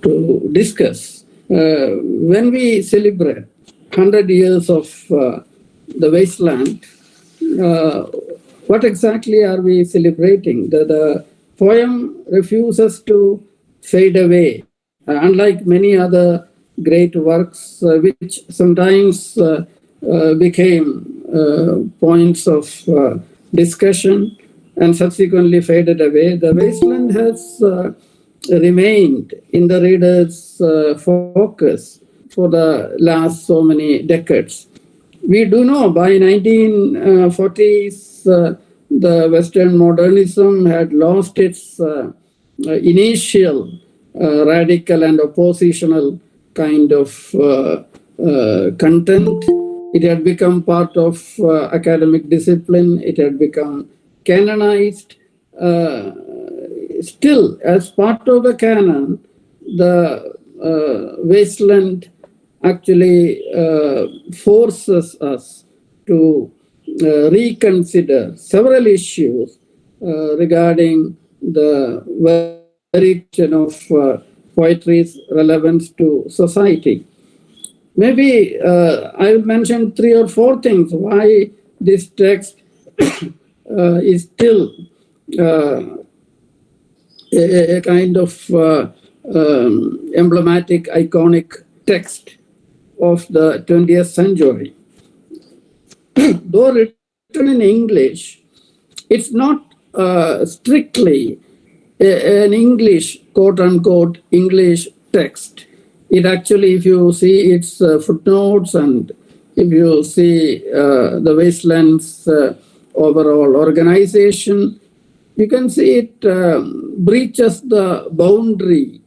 to discuss. When we celebrate 100 years of the wasteland, what exactly are we celebrating? The poem refuses to fade away, unlike many other great works, which sometimes became points of discussion and subsequently faded away. The wasteland has remained in the reader's focus for the last so many decades. We do know by 1940s, the Western modernism had lost its initial radical and oppositional kind of content. It had become part of academic discipline. It had become canonized. Still, as part of the canon, the wasteland actually forces us to reconsider several issues regarding the very question of poetry's relevance to society. Maybe I'll mention 3 or 4 things why this text is still a kind of emblematic, iconic text of the 20th century. Though written in English, it's not strictly an English, quote-unquote, English text. It actually, if you see its footnotes and if you see the Wasteland's overall organization, you can see it breaches the boundary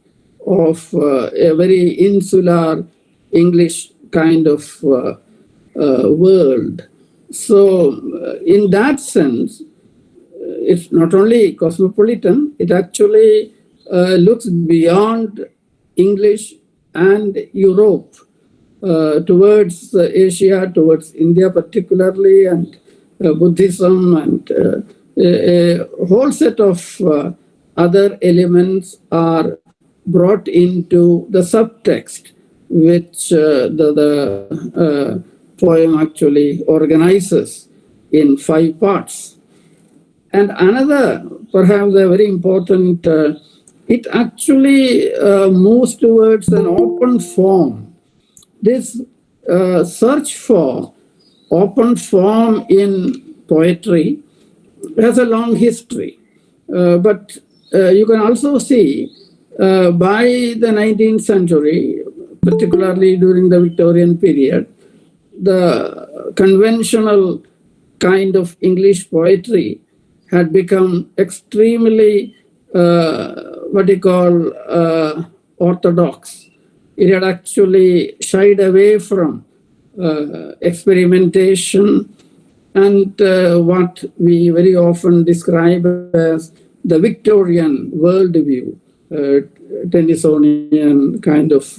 of a very insular English kind of world. So in that sense, it's not only cosmopolitan, it actually looks beyond English and Europe towards Asia, towards India particularly, and Buddhism, and a whole set of other elements are brought into the subtext, which the poem actually organizes in 5 parts. And another, perhaps a very important, it actually moves towards an open form. This search for open form in poetry has a long history. But you can also see by the 19th century, particularly during the Victorian period, the conventional kind of English poetry had become extremely, orthodox. It had actually shied away from experimentation and what we very often describe as the Victorian worldview, Tennysonian kind of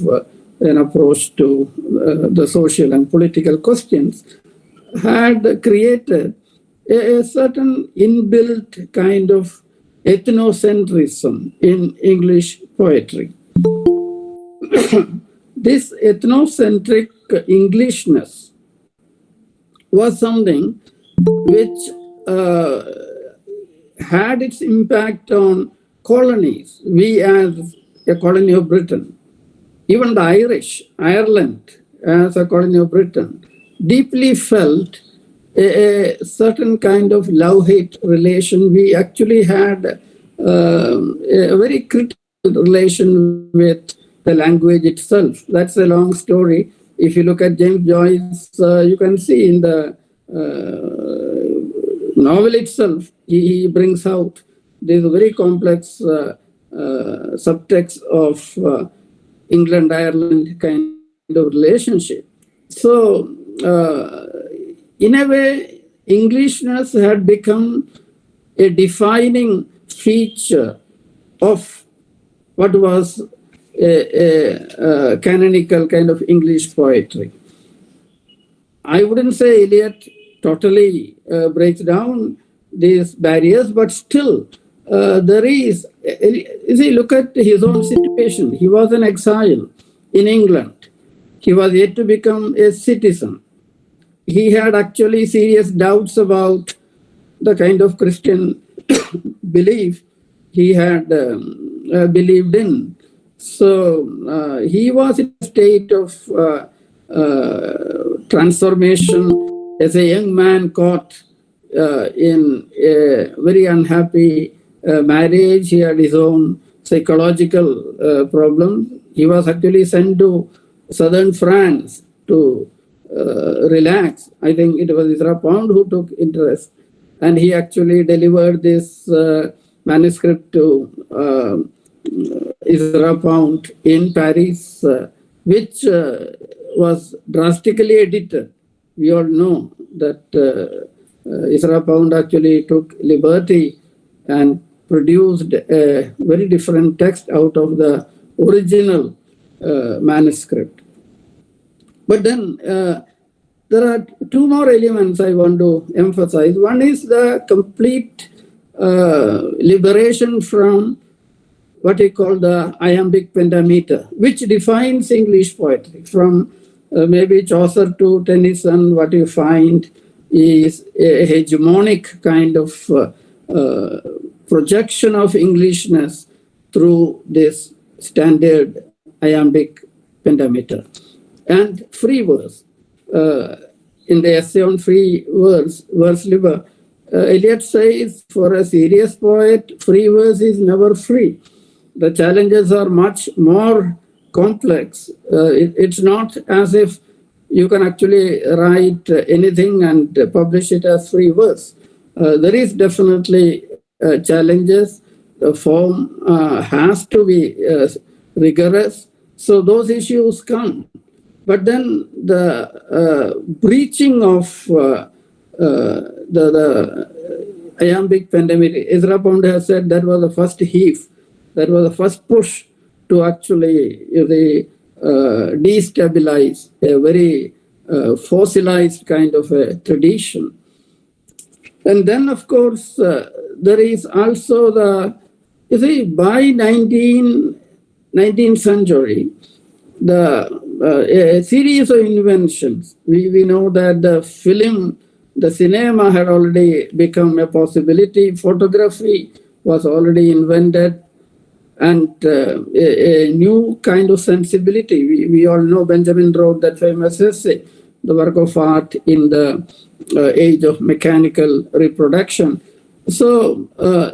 an approach to the social and political questions, had created a certain inbuilt kind of ethnocentrism in English poetry. This ethnocentric Englishness was something which had its impact on colonies. We, as a colony of Britain, even the Irish, Ireland as a colony of Britain, deeply felt a certain kind of love-hate relation. We actually had a very critical relation with the language itself. That's a long story. If you look at James Joyce, you can see in the novel itself, he brings out this very complex subtext of England-Ireland kind of relationship. So, in a way, Englishness had become a defining feature of what was a canonical kind of English poetry. I wouldn't say Eliot totally breaks down these barriers, but still there is you see, look at his own situation. He was an exile in England. He was yet to become a citizen. He had actually serious doubts about the kind of Christian belief he had believed in. So he was in a state of transformation as a young man caught in a very unhappy marriage. He had his own psychological problem. He was actually sent to southern France to relax. I think it was Ezra Pound who took interest, and he actually delivered this manuscript to Ezra Pound in Paris, which was drastically edited. We all know that Ezra Pound actually took liberty and produced a very different text out of the original manuscript. But then there are two more elements I want to emphasize. One is the complete liberation from what we call the iambic pentameter, which defines English poetry. From maybe Chaucer to Tennyson, what you find is a hegemonic kind of projection of Englishness through this standard iambic pentameter. And free verse. In the essay on free verse liber, Eliot says, for a serious poet, free verse is never free. The challenges are much more complex. It's not as if you can actually write anything and publish it as free verse. There is definitely challenges. The form has to be rigorous. So those issues come. But then the breaching of the iambic pentameter, Ezra Pound has said that was the first heave, that was the first push to actually destabilize a very fossilized kind of a tradition. And then, of course, there is also the, you see, by 19th century, a series of inventions. We know that the film, the cinema had already become a possibility. Photography was already invented, and a new kind of sensibility. We all know Benjamin wrote that famous essay, The Work of Art in the Age of Mechanical Reproduction. So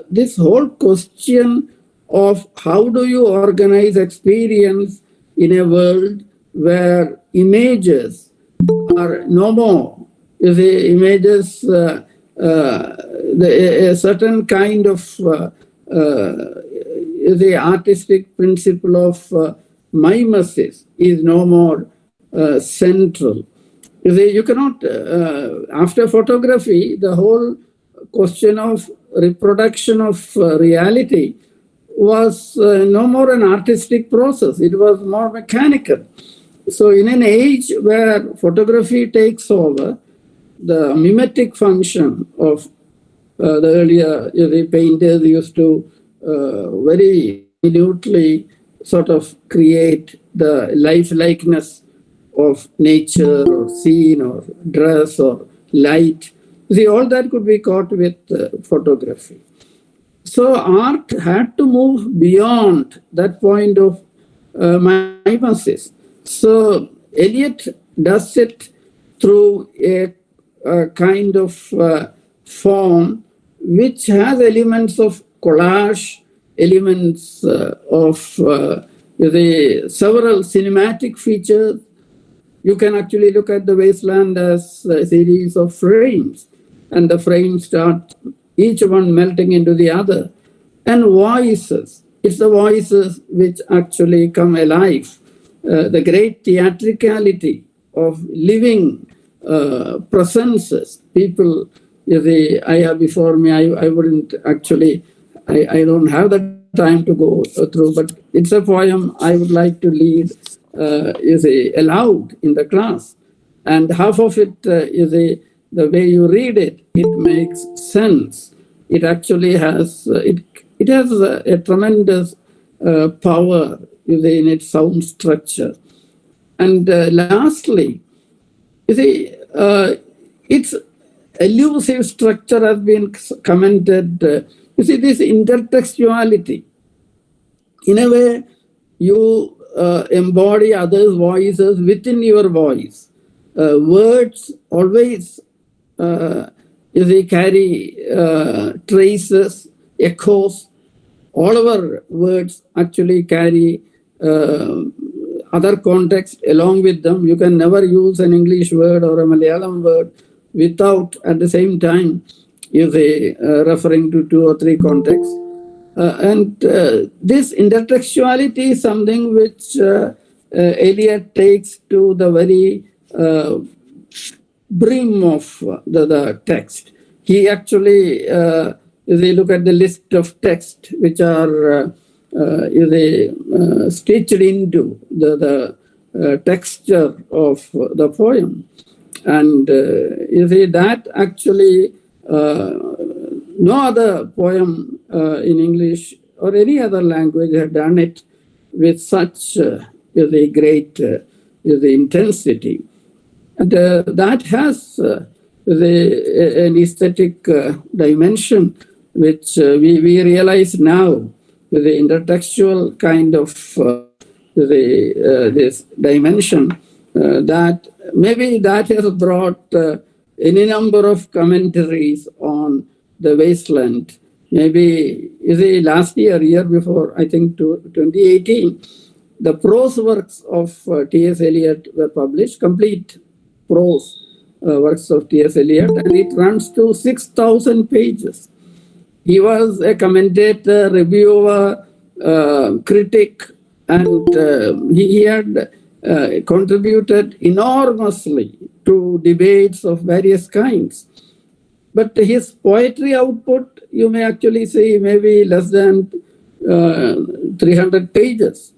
this whole question of how do you organize experience in a world where images are no more. You see, images, a certain kind of the artistic principle of mimesis is no more central. You see, you cannot, after photography, the whole question of reproduction of reality was no more an artistic process. It was more mechanical. So in an age where photography takes over, the mimetic function of the earlier the painters used to very minutely sort of create the life-likeness of nature or scene or dress or light. See, all that could be caught with photography. So art had to move beyond that point of mimesis. So Eliot does it through a kind of form which has elements of collage, elements of the several cinematic features. You can actually look at the wasteland as a series of frames, and the frames start each one melting into the other. And voices, it's the voices which actually come alive. The great theatricality of living presences. People, I have before me, I wouldn't actually, I don't have the time to go through, but it's a poem I would like to read aloud in the class. And half of it the way you read it, it makes sense. It actually has, it it has a tremendous power within its sound structure. And lastly, you see, its elusive structure has been commented. You see, this intertextuality, in a way, you embody others' voices within your voice. Words always carry traces, echoes. All our words actually carry other context along with them. You can never use an English word or a Malayalam word without, at the same time, referring to 2 or 3 contexts. This intertextuality is something which Eliot takes to the very brim of the text. He actually, if they look at the list of texts which are stitched into the texture of the poem, and that actually no other poem in English or any other language had done it with such great intensity. And that has an aesthetic dimension, which we realize now, with the intertextual kind of this dimension, that maybe that has brought any number of commentaries on the wasteland. Maybe last year before, I think 2018, the prose works of T.S. Eliot were published, complete prose works of T.S. Eliot, and it runs to 6,000 pages. He was a commentator, reviewer, critic, and he had contributed enormously to debates of various kinds. But his poetry output, you may actually see maybe less than 300 pages.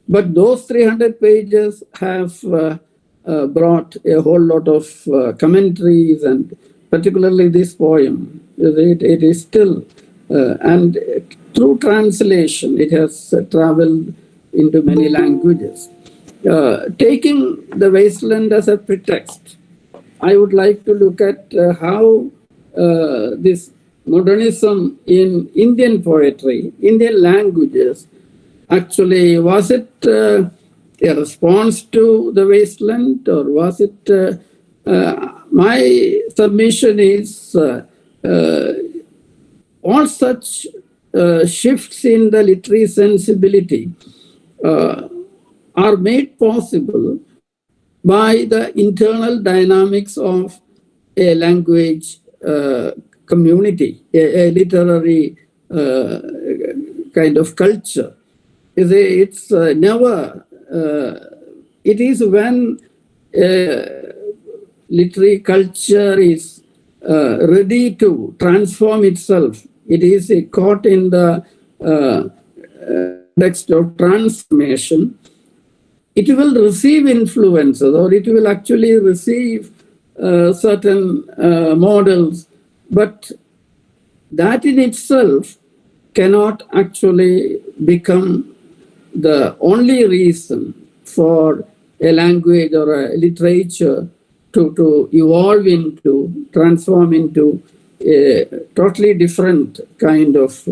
But those 300 pages have brought a whole lot of commentaries, and particularly this poem. It is still, and through translation, it has traveled into many languages. Taking the wasteland as a pretext, I would like to look at how this modernism in Indian poetry, Indian languages, actually, was it a response to the wasteland, or was it... my submission is all such shifts in the literary sensibility are made possible by the internal dynamics of a language community, a literary kind of culture. It's never, it is when literary culture is ready to transform itself, it is caught in the context of transformation, it will receive influences, or it will actually receive certain models, but that in itself cannot actually become the only reason for a language or a literature to evolve into, transform into a totally different kind of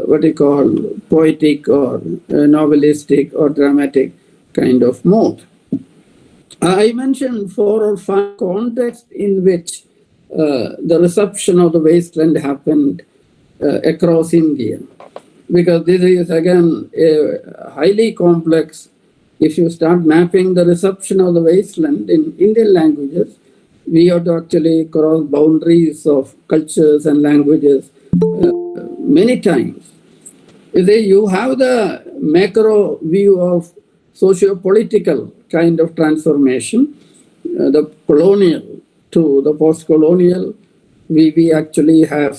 what you call poetic or novelistic or dramatic kind of mode. I mentioned 4 or 5 contexts in which the reception of the wasteland happened across India, because this is again highly complex. If you start mapping the reception of the wasteland in Indian languages, we have to actually cross boundaries of cultures and languages many times. You have the macro view of socio-political kind of transformation, the colonial to the post-colonial. We actually have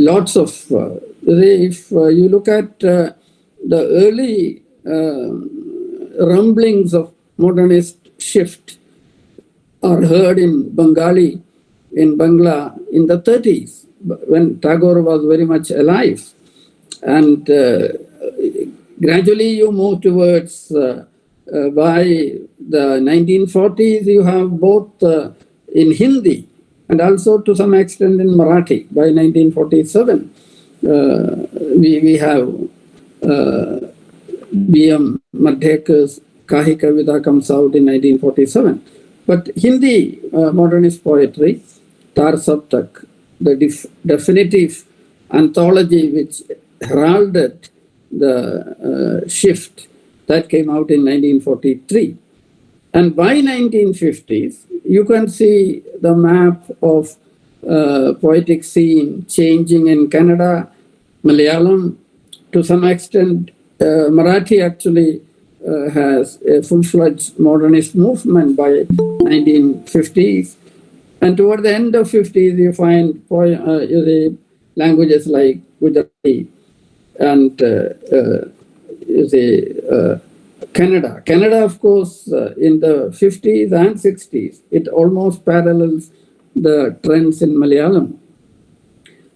lots of, if you look at the early rumblings of modernist shift are heard in Bengali, in Bangla in the 30s. when Tagore was very much alive. And gradually you move towards, by the 1940s, you have both in Hindi and also to some extent in Marathi. By 1947, we have B.M. Madhekar's Kahi Kavita comes out in 1947. But Hindi modernist poetry, Tar Sab Tak, the definitive anthology which heralded the shift, that came out in 1943. And by 1950s, you can see the map of poetic scene changing in Kannada, Malayalam, to some extent. Marathi actually has a full-fledged modernist movement by 1950s. And toward the end of 50s, you find languages like Gujarati and Kannada. Kannada, of course, in the 50s and 60s, it almost parallels the trends in Malayalam.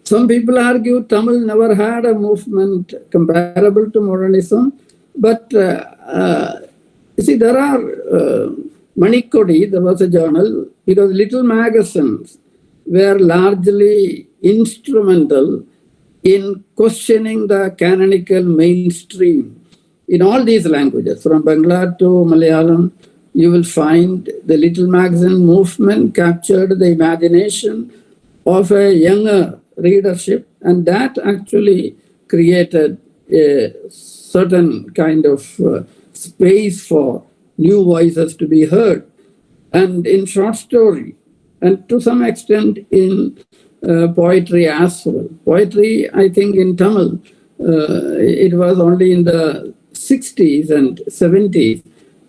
Some people argue Tamil never had a movement comparable to modernism, but you see, there are Manikodi, there was a journal, because little magazines were largely instrumental in questioning the canonical mainstream in all these languages. From Bangla to Malayalam, you will find the little magazine movement captured the imagination of a younger readership, and that actually created a certain kind of space for new voices to be heard. And in short story, and to some extent in poetry as well. Poetry, I think in Tamil, it was only in the 60s and 70s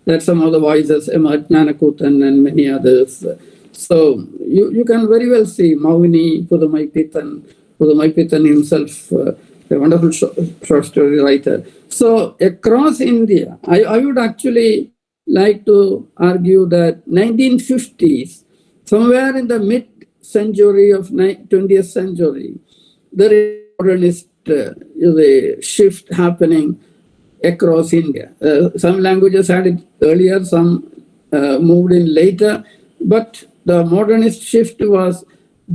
that some of the voices emerged, Nanakuthan and many others. So you can very well see Mauni, Pudumai Pithan himself, a wonderful short story writer. So across India, I would actually like to argue that 1950s, somewhere in the mid-century of 20th century, there is a modernist shift happening across India. Some languages had it earlier, some moved in later, but the modernist shift was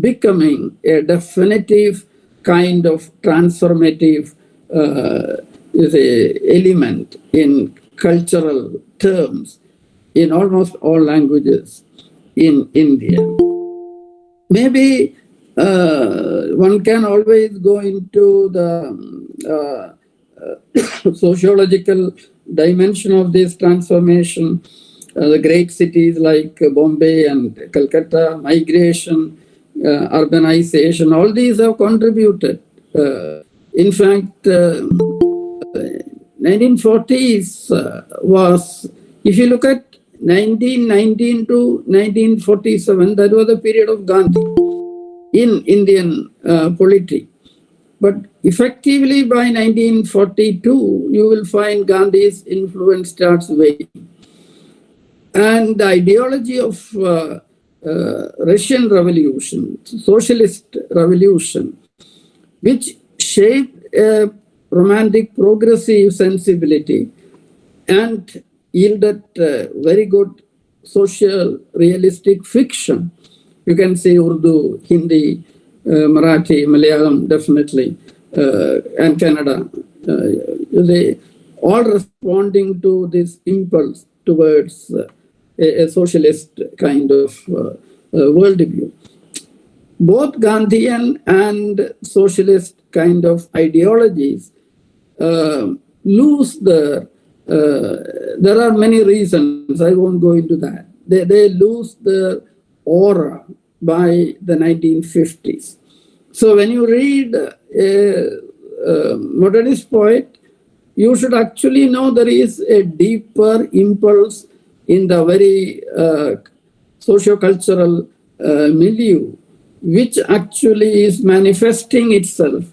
becoming a definitive kind of transformative element in cultural terms in almost all languages in India. Maybe one can always go into the sociological dimension of this transformation. The great cities like Bombay and Calcutta, migration, urbanization, all these have contributed. In fact, 1940s was, if you look at 1919 to 1947, that was the period of Gandhi in Indian polity. But effectively by 1942, you will find Gandhi's influence starts waning. And the ideology of Russian Revolution, socialist revolution, which shaped a romantic progressive sensibility and yielded very good social realistic fiction. You can say Urdu, Hindi, Marathi, Malayalam, definitely, and Kannada. They all responding to this impulse towards a socialist kind of worldview. Both Gandhian and socialist kind of ideologies lose their, there are many reasons, I won't go into that. They lose their aura by the 1950s. So when you read a modernist poet, you should actually know there is a deeper impulse in the very socio-cultural milieu, which actually is manifesting itself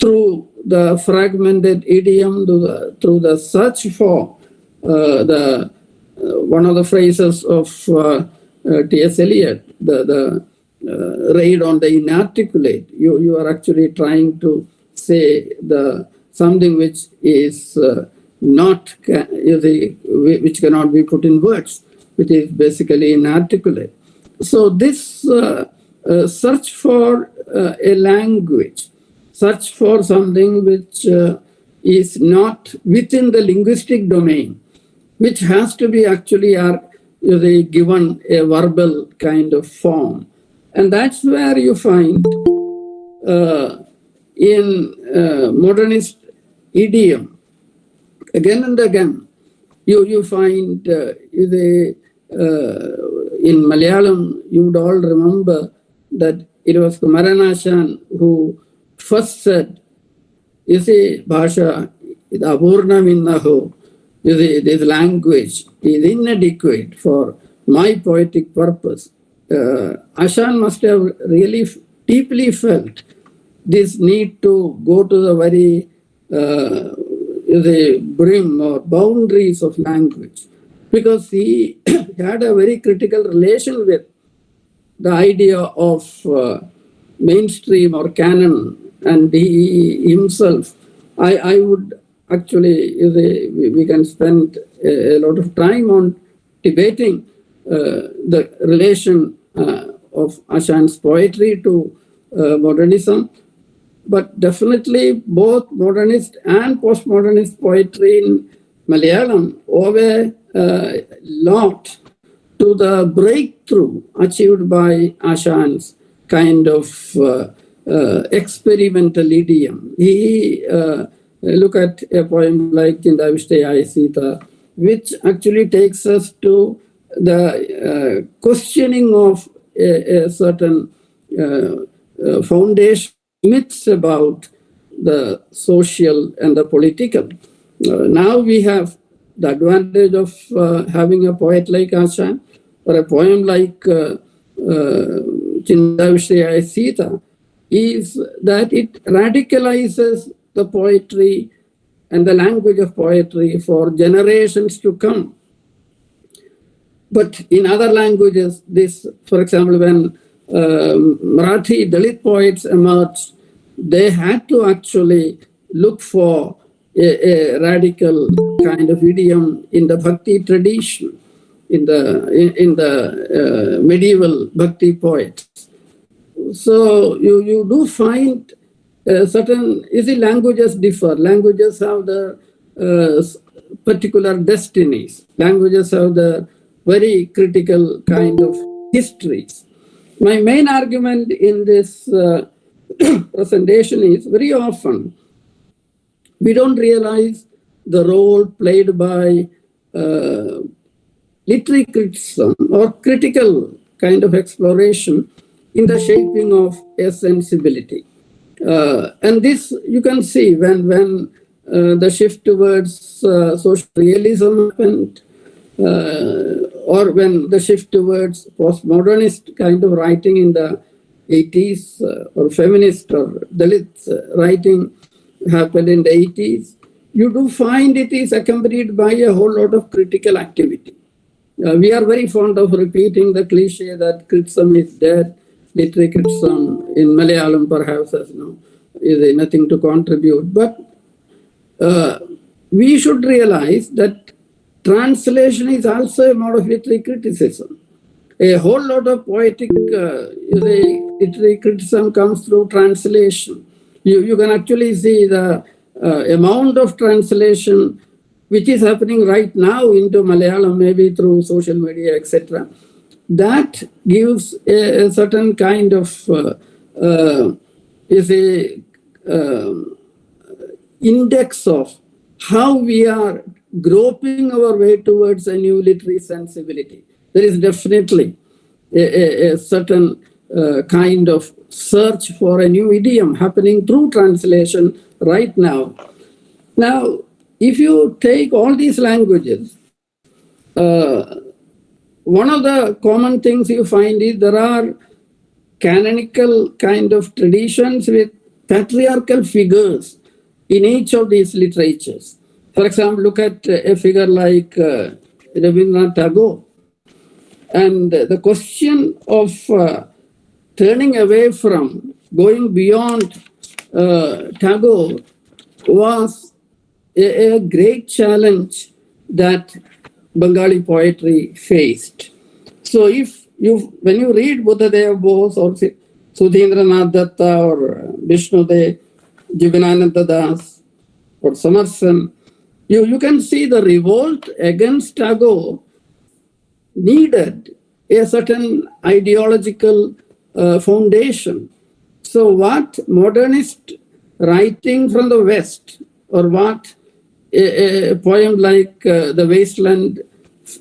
through the fragmented idiom, through the search for one of the phrases of T.S. Eliot, the raid on the inarticulate. You are actually trying to say something which is which cannot be put in words, which is basically inarticulate. So this search for a language, search for something which is not within the linguistic domain, which has to be actually given a verbal kind of form. And that's where you find in modernist idiom, again and again, you find in Malayalam, you would all remember that it was Kumaranashan who first said, you see, Bhasha, Apurna Minnaho, you see, this language is inadequate for my poetic purpose. Ashan must have really deeply felt this need to go to the very the brim or boundaries of language, because he had a very critical relation with the idea of mainstream or canon, and he himself, I would actually, we can spend a lot of time on debating the relation of Ashan's poetry to modernism. But definitely both modernist and postmodernist poetry in Malayalam owe a lot to the breakthrough achieved by Ashan's kind of experimental idiom. He look at a poem like Kindavishtaye Sita, which actually takes us to the questioning of a certain foundation myths about the social and the political. Now we have the advantage of having a poet like Ashan, or a poem like Kindavishtaye Sita, is that it radicalizes the poetry and the language of poetry for generations to come. But in other languages, this, for example, when Marathi Dalit poets emerged, they had to actually look for a radical kind of idiom in the Bhakti tradition, in the medieval Bhakti poets. So you do find certain, languages differ. Languages have the particular destinies. Languages have the very critical kind of histories. My main argument in this presentation is very often we don't realize the role played by literary criticism or critical kind of exploration in the shaping of a sensibility. And this you can see when the shift towards social realism happened, or when the shift towards postmodernist kind of writing in the 80s, or feminist or Dalit writing happened in the 80s, you do find it is accompanied by a whole lot of critical activity. We are very fond of repeating the cliche that criticism is dead. Literary criticism in Malayalam perhaps has is nothing to contribute. But we should realize that translation is also a mode of literary criticism. A whole lot of poetic literary criticism comes through translation. You can actually see the amount of translation which is happening right now into Malayalam, maybe through social media, etc. That gives a certain kind of index of how we are groping our way towards a new literary sensibility. There is definitely a certain kind of search for a new idiom happening through translation right now. Now, if you take all these languages, one of the common things you find is there are canonical kind of traditions with patriarchal figures in each of these literatures. For example, look at a figure like Rabindranath Tagore. And the question of turning away from, going beyond Tagore was a great challenge that Bengali poetry faced. So when you read Buddhadeva Bose or Sudhindranath Datta or Vishnudev, Jivanananda Das or Samarsan, you can see the revolt against Tagore needed a certain ideological foundation. So what modernist writing from the West, or what a poem like The Wasteland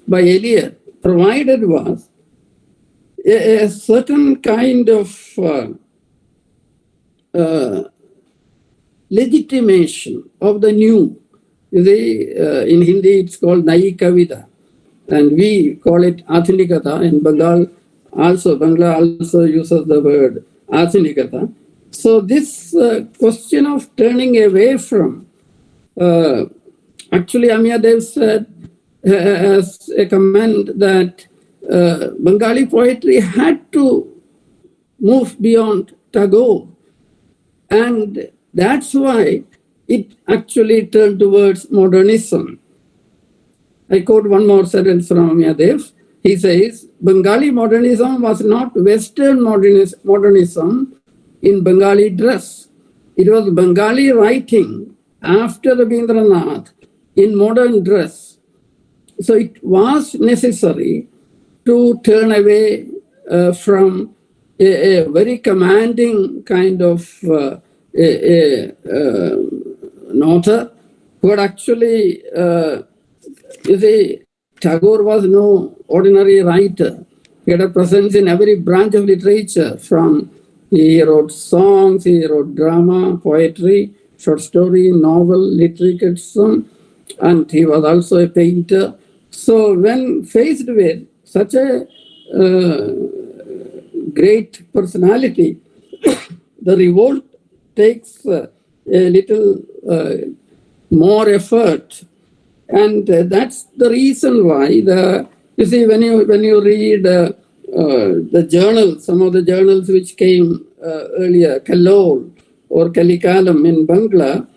by Eliot provided was a certain kind of legitimation of the new. You see, in Hindi it's called Nai Kavita, and we call it Athinikata. In Bangla also uses the word Athinikata. So this question of turning away from, actually Amiyadev said as a comment that Bengali poetry had to move beyond Tagore, and that's why it actually turned towards modernism. I quote one more sentence from Amiyadev. He says, Bengali modernism was not Western modernism in Bengali dress. It was Bengali writing after Rabindranath in modern dress. So it was necessary to turn away from a very commanding kind of an author who had actually, you see, Tagore was no ordinary writer. He had a presence in every branch of literature. He wrote songs, he wrote drama, poetry, short story, novel, literary criticism, and he was also a painter. So when faced with such a great personality, the revolt takes a little more effort. And that's the reason why you see, when you read the journals, some of the journals which came earlier, Kallol or Kalikalam in Bangla,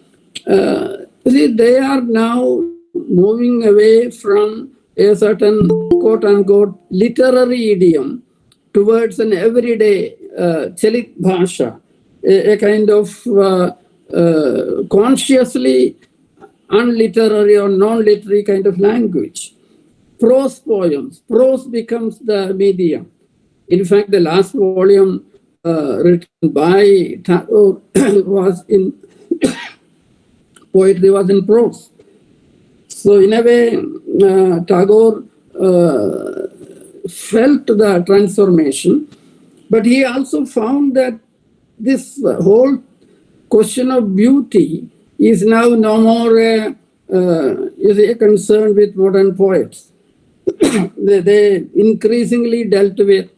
you see, they are now moving away from a certain quote-unquote literary idiom towards an everyday Chalit Bhasha, a kind of consciously unliterary or non-literary kind of language. Prose poems, prose becomes the medium. In fact, the last volume written by Tagore was in poetry was in prose. So in a way, Tagore felt the transformation, but he also found that this whole question of beauty is now no more a concern with modern poets. they increasingly dealt with,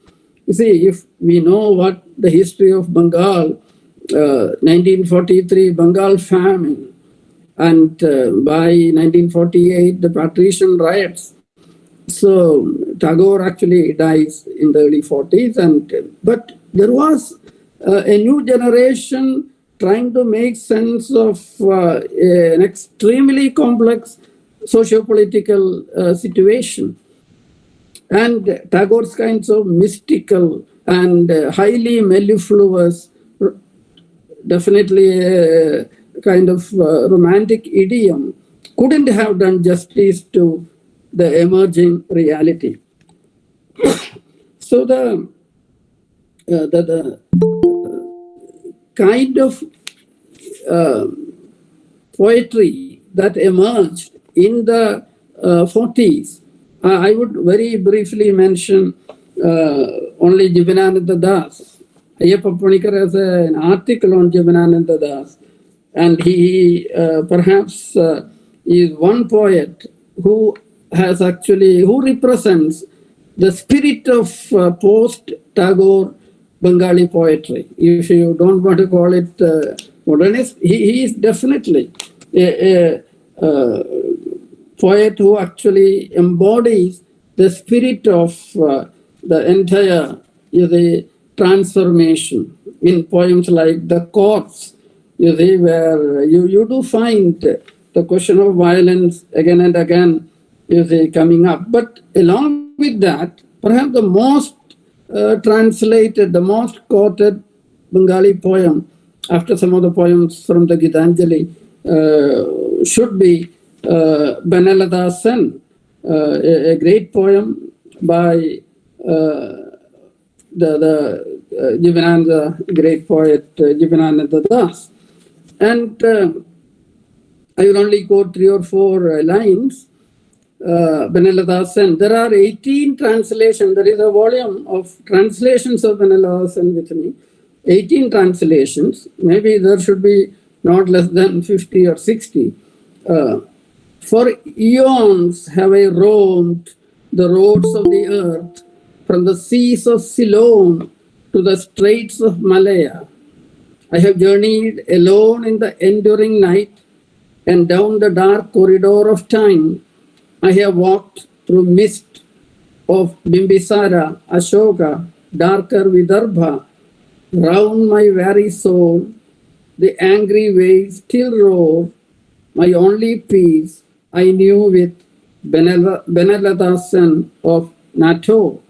you see, if we know what the history of Bengal, 1943 Bengal famine, and by 1948 the partition riots. So Tagore actually dies in the early 40s, but there was a new generation trying to make sense of an extremely complex socio-political situation. And Tagore's kinds of mystical and highly mellifluous, definitely a kind of romantic idiom, couldn't have done justice to the emerging reality. So the kind of poetry that emerged in the 40s, I would very briefly mention only Jivanananda Das. Ayyappa Panikar has an article on Jivanananda Das, and he perhaps is one poet who represents the spirit of post-Tagore Bengali poetry. If you don't want to call it modernist, he is definitely a poet who actually embodies the spirit of the entire transformation in poems like The Corpse, you see, where you do find the question of violence again and again, you see, coming up. But along with that, perhaps the most translated, the most quoted Bengali poem, after some of the poems from the Gitanjali, should be Banalada Sen, a great poem by the Jivananda, great poet Jivananda Das. And I will only quote 3 or 4 lines. Banalada Sen. There are 18 translations. There is a volume of translations of Banalada Sen with me. 18 translations. Maybe there should be not less than 50 or 60. For eons have I roamed the roads of the earth, from the seas of Ceylon to the straits of Malaya. I have journeyed alone in the enduring night, and down the dark corridor of time, I have walked through mist of Bimbisara, Ashoka, darker Vidarbha. Round my very soul, the angry waves still roar. My only peace I knew with Banalada Sen of Nato.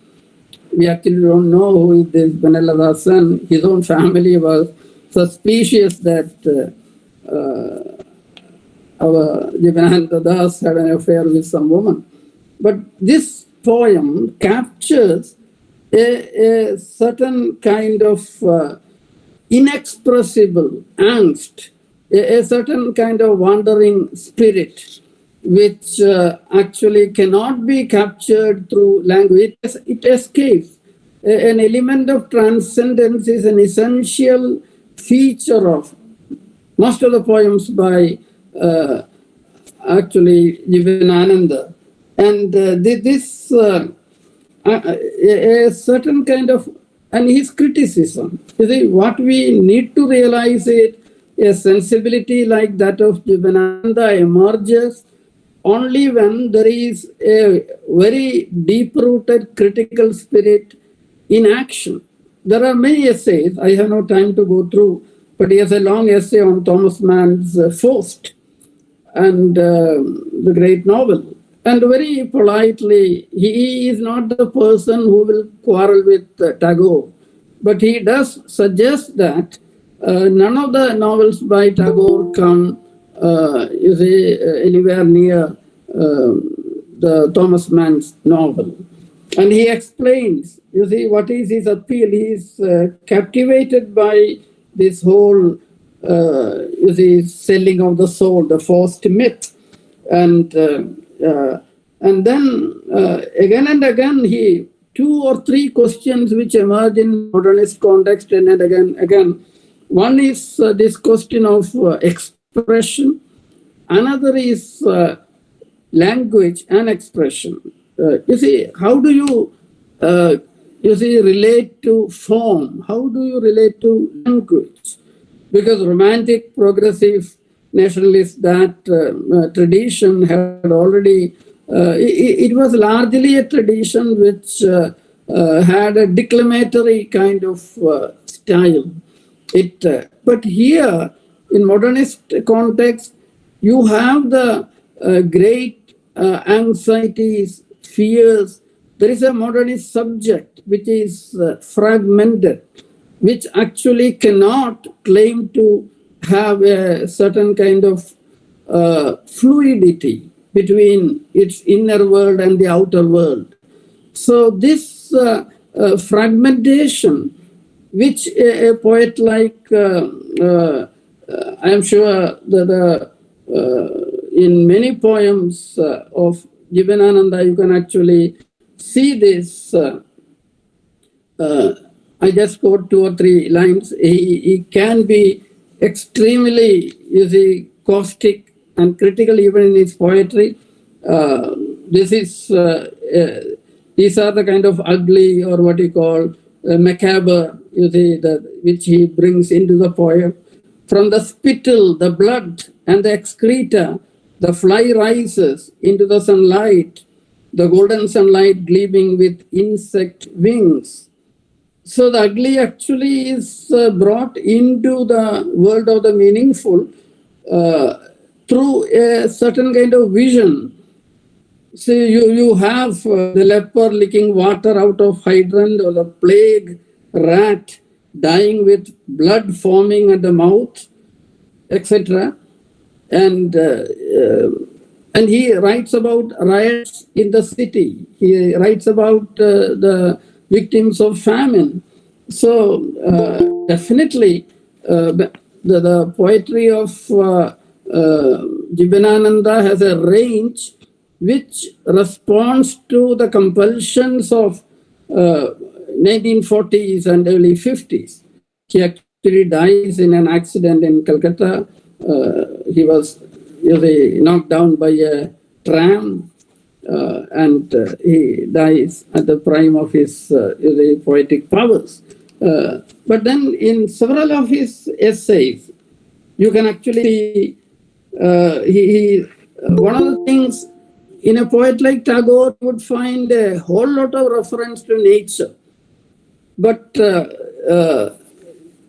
We actually don't know who is this Banalada Sen. His own family was suspicious that our Jivananda Das had an affair with some woman. But this poem captures a certain kind of inexpressible angst, a certain kind of wandering spirit, which actually cannot be captured through language. It escapes. An element of transcendence is an essential feature of most of the poems by actually Jivanananda. And this a certain kind of, and his criticism. You see, what we need to realize is a sensibility like that of Jivanananda emerges only when there is a very deep-rooted critical spirit in action. There are many essays, I have no time to go through, but he has a long essay on Thomas Mann's Faust and the great novel. And very politely, he is not the person who will quarrel with Tagore, but he does suggest that none of the novels by Tagore come, you see, anywhere near the Thomas Mann's novel. And he explains, you see, what is his appeal. He is captivated by this whole, you see, selling of the soul, the Faust myth. And then again and again, he 2 or 3 questions which emerge in modernist context, and again. One is this question of expression. Another is language and expression. You see, how do you relate to form? How do you relate to language? Because romantic, progressive, nationalist, that tradition had already, it was largely a tradition which had a declamatory kind of style. But here, in modernist context, you have the great anxieties, fears. There is a modernist subject which is fragmented, which actually cannot claim to have a certain kind of fluidity between its inner world and the outer world. So this fragmentation, which a poet like, I am sure that in many poems of Jivanananda, you can actually see this. I just quote 2 or 3 lines. He can be extremely, you see, caustic and critical even in his poetry. These are the kind of ugly, or what you call macabre, you see, which he brings into the poem. From the spittle, the blood, and the excreta, the fly rises into the sunlight, the golden sunlight gleaming with insect wings. So the ugly actually is brought into the world of the meaningful through a certain kind of vision. See, you have the leper licking water out of hydrant, or the plague rat dying with blood forming at the mouth, etc. And and he writes about riots in the city. He writes about the victims of famine. So definitely, the poetry of Jibanananda has a range which responds to the compulsions of 1940s and early 50s. He actually dies in an accident in Calcutta. He was knocked down by a tram, and he dies at the prime of his poetic powers. But then in several of his essays, you can actually see one of the things in a poet like Tagore, you would find a whole lot of reference to nature. But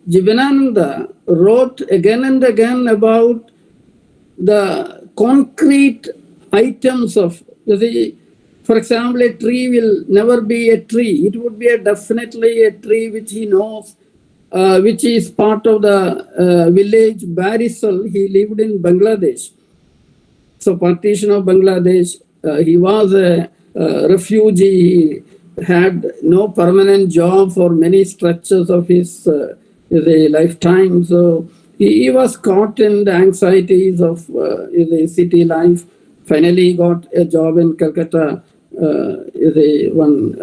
Jibanananda wrote again and again about the concrete items of, for example, a tree will never be a tree. It would be definitely a tree which he knows, which is part of the village Barisal. He lived in Bangladesh. So partition of Bangladesh, he was a refugee. He had no permanent job for many stretches of his lifetime. So he was caught in the anxieties of the city life. Finally, he got a job in Calcutta, one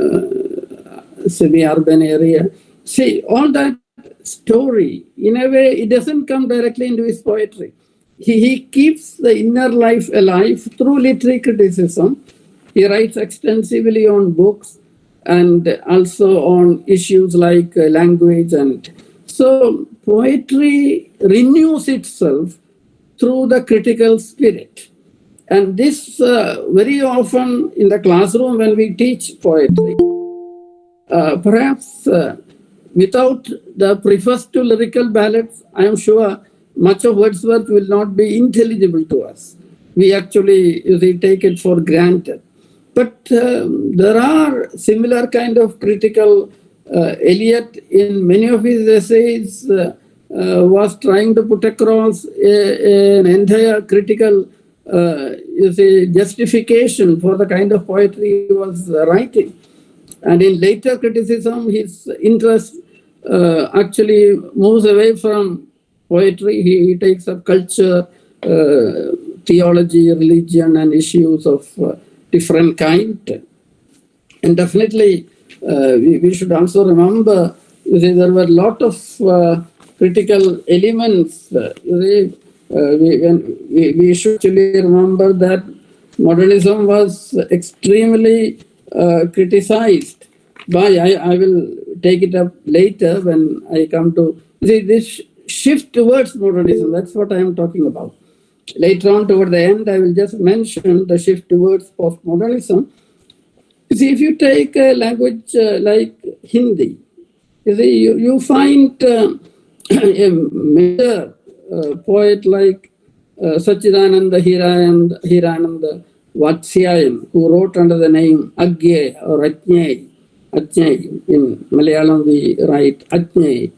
semi-urban area. See, all that story, in a way, it doesn't come directly into his poetry. He keeps the inner life alive through literary criticism. He writes extensively on books and also on issues like language. And so poetry renews itself through the critical spirit. And this very often in the classroom when we teach poetry, perhaps without the preface to lyrical ballads, I am sure much of Wordsworth will not be intelligible to us. We actually take it for granted. But there are similar kind of critical, Eliot in many of his essays was trying to put across an entire critical justification for the kind of poetry he was writing. And in later criticism, his interest actually moves away from poetry. He takes up culture, theology, religion, and issues of different kind. And definitely, we should also remember there were a lot of critical elements. We should actually remember that modernism was extremely criticized by, I will take it up later when I come to this shift towards modernism. That's what I am talking about. Later on, toward the end, I will just mention the shift towards postmodernism. See, if you take a language like Hindi, you find a major poet like Sachidananda Hirananda Vatsyayan, who wrote under the name Agye or Ajnay. In Malayalam we write Ajnay.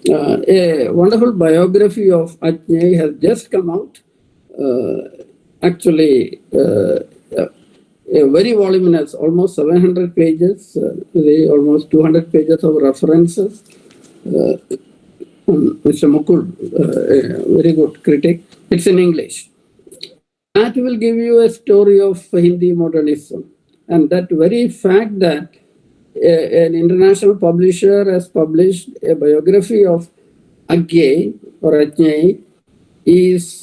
A wonderful biography of Ajnay has just come out. Actually, a very voluminous, almost 700 pages, almost 200 pages of references. Mr. Mukul, a very good critic. It's in English. That will give you a story of Hindi modernism. And that very fact that an international publisher has published a biography of Agye or Ajnay is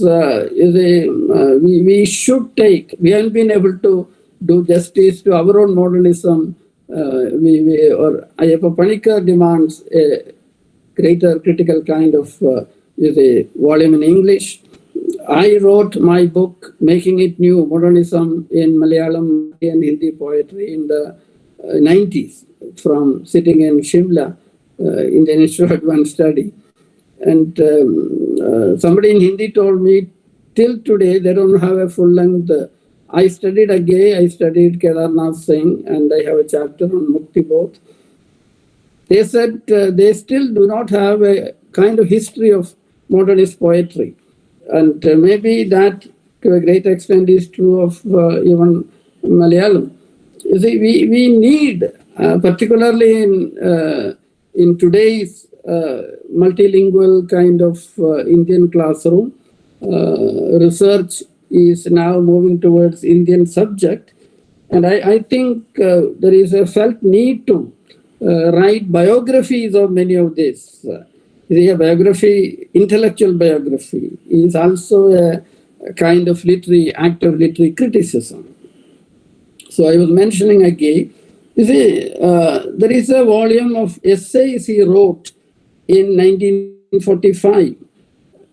we should take. We haven't been able to do justice to our own modernism. Or Ayappa Panikar demands a greater critical kind of volume in English. I wrote my book, Making It New, Modernism in Malayalam and Hindi Poetry in the 90s, from sitting in Shimla Indian Institute of Advanced Study. And somebody in Hindi told me, till today, they don't have a full-length. I studied Agay, I studied Kedarnath Singh, and I have a chapter on Mukti Bodh. They said they still do not have a kind of history of modernist poetry. And maybe that, to a great extent, is true of even Malayalam. You see, we need, particularly in today's multilingual kind of Indian classroom, research is now moving towards Indian subject. And I think there is a felt need to write biographies of many of these. The biography, intellectual biography, is also a kind of literary, act of literary criticism. So I was mentioning again, you see, there is a volume of essays he wrote in 1945.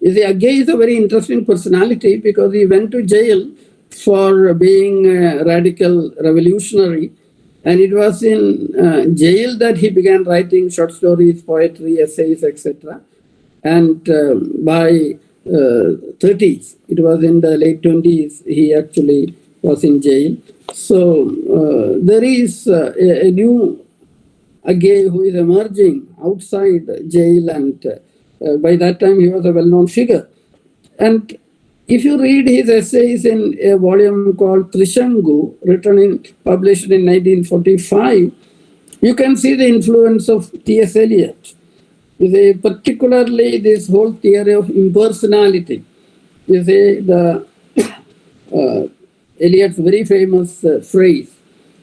You see, Agay is a very interesting personality because he went to jail for being a radical revolutionary. And it was in jail that he began writing short stories, poetry, essays, etc. And by 30s, it was in the late 20s, he actually was in jail. So there is a new Agay who is emerging outside jail, and by that time he was a well-known figure. And if you read his essays in a volume called Trishangu, published in 1945, you can see the influence of T.S. Eliot. Particularly this whole theory of impersonality. You see, Eliot's very famous phrase,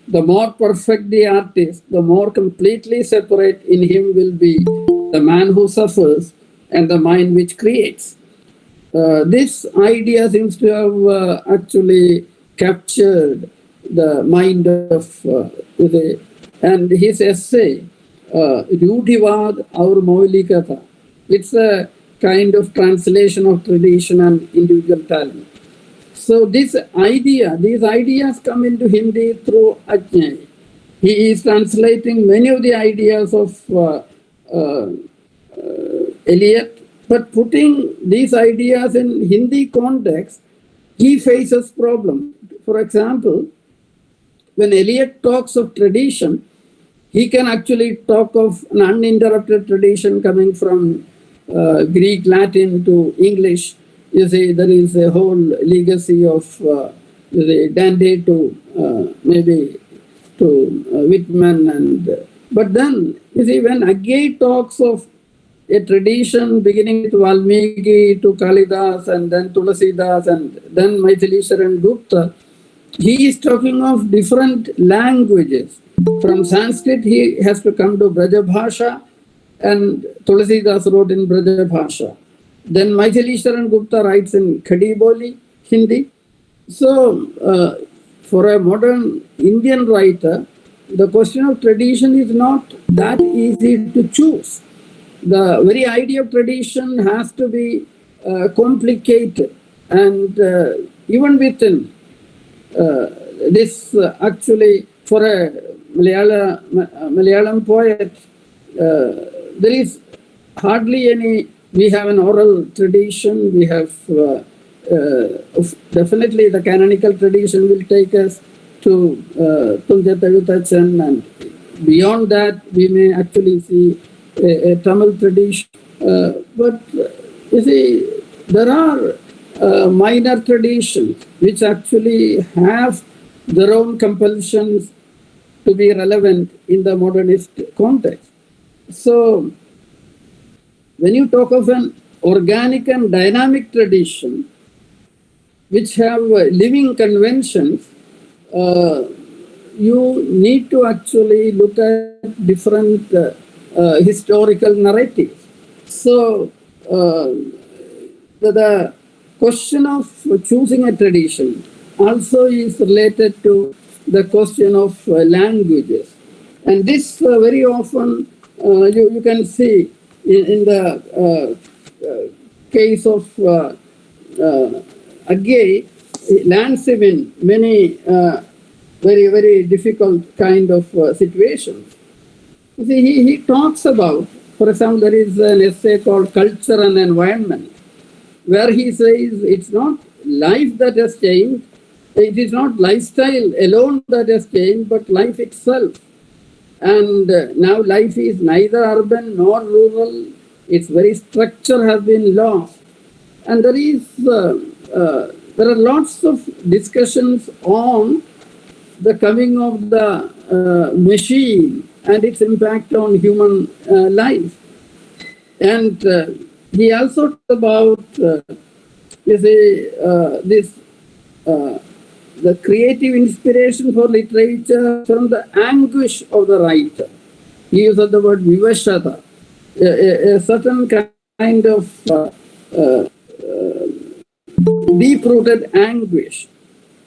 the more perfect the artist, the more completely separate in him will be the man who suffers and the mind which creates. This idea seems to have actually captured the mind of and his essay, Rudhivad Aur Maulikata. It's a kind of translation of tradition and individual talent. So these ideas come into Hindi through Ajnai. He is translating many of the ideas of Eliot, but putting these ideas in Hindi context, he faces problems. For example, when Eliot talks of tradition, he can actually talk of an uninterrupted tradition coming from Greek, Latin to English. You see, there is a whole legacy of Dante to maybe to Whitman. But then, you see, when Agay talks of a tradition beginning with Valmiki to Kalidas and then Tulasidas and then Maithilisharan Gupta, he is talking of different languages. From Sanskrit, he has to come to Braja Bhasha, and Tulasidas wrote in Braja Bhasha. Then Maithilisharan Gupta writes in Khadi Boli, Hindi. So, for a modern Indian writer, the question of tradition is not that easy to choose. The very idea of tradition has to be complicated, and even within this actually for a Malayalam poet, there is hardly any. We have an oral tradition. We have definitely the canonical tradition will take us to Tulja Tavitachan, and beyond that we may actually see a Tamil tradition. But you see, there are minor traditions which actually have their own compulsions to be relevant in the modernist context. So, when you talk of an organic and dynamic tradition, which have living conventions, you need to actually look at different historical narratives. So, the question of choosing a tradition also is related to the question of languages. And this very often you can see in the case of Agay, lands him in many very, very difficult kind of situations. See, he talks about, for example, there is an essay called Culture and Environment, where he says it's not life that has changed, it is not lifestyle alone that has changed, but life itself. And now life is neither urban nor rural, its very structure has been lost. And there are lots of discussions on the coming of the machine and its impact on human life. And he also talked about this the creative inspiration for literature from the anguish of the writer. He uses the word vivashata, a certain kind of deep-rooted anguish.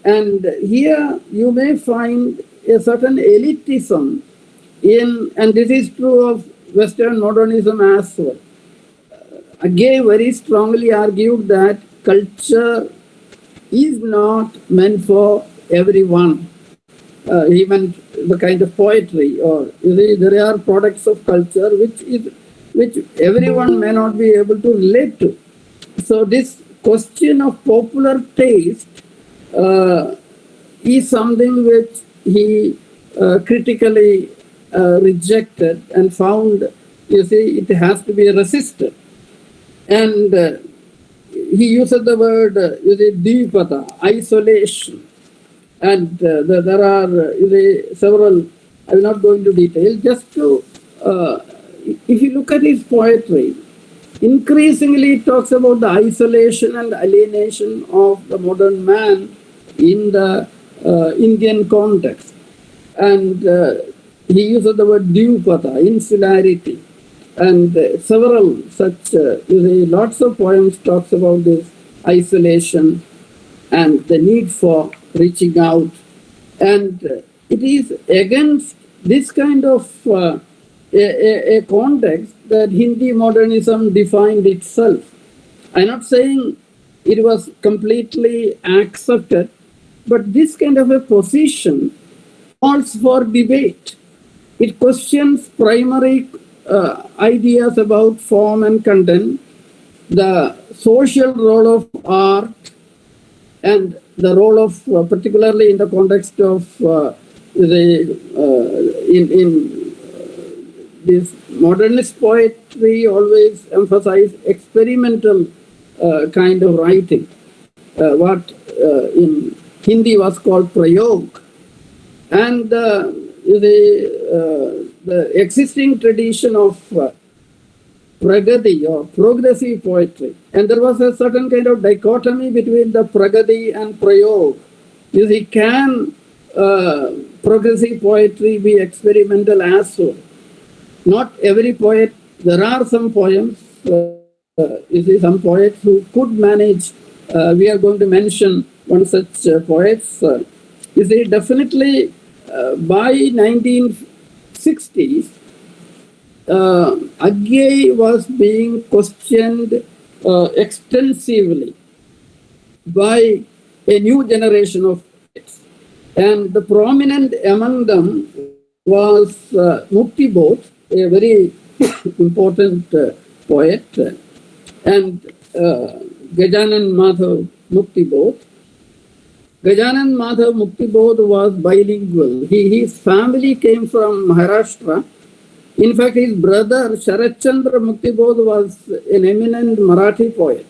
And here you may find a certain elitism in, and this is true of Western modernism as well. Again, very strongly argued that culture is not meant for everyone. Even the kind of poetry, or there are products of culture which everyone may not be able to relate to. So this question of popular taste is something which he critically rejected and found, it has to be resisted. And he uses the word, dvipata, isolation. And there are several, I will not go into detail, just to, if you look at his poetry, increasingly it talks about the isolation and alienation of the modern man in the Indian context. And he uses the word dvipata, insularity. And several such, lots of poems talks about this isolation and the need for reaching out. And it is against this kind of a context that Hindi modernism defined itself. I'm not saying it was completely accepted, but this kind of a position calls for debate. It questions primary ideas about form and content, the social role of art, and the role of, particularly in the context of this modernist poetry, always emphasize experimental kind of writing, what in Hindi was called prayog. And the existing tradition of pragati or progressive poetry. And there was a certain kind of dichotomy between the pragati and prayog. Can progressive poetry be experimental as well? Not every poet, there are some poems, some poets who could manage, we are going to mention one such poets. Definitely by 1960s, Agye was being questioned extensively by a new generation of poets. And the prominent among them was Mukti Bodh, a very important poet, and Gajanan Madhav Mukti Bodh. Gajanan Madhav Mukti Bodh was bilingual. His family came from Maharashtra. In fact, his brother Sharachandra Mukti Bodh was an eminent Marathi poet.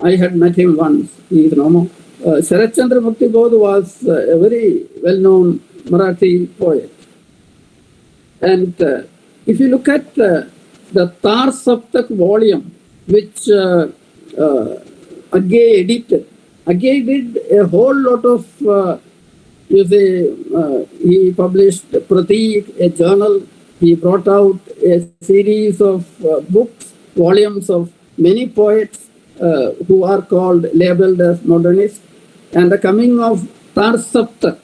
I had met him once. He is no more. Sharachandra Mukti Bodh was a very well-known Marathi poet. And if you look at the Tar Saptak volume, which Agye edited, Agye did a whole lot of, he published Pratik, a journal. He brought out a series of books, volumes of many poets who are labeled as modernists. And the coming of Tar Saptak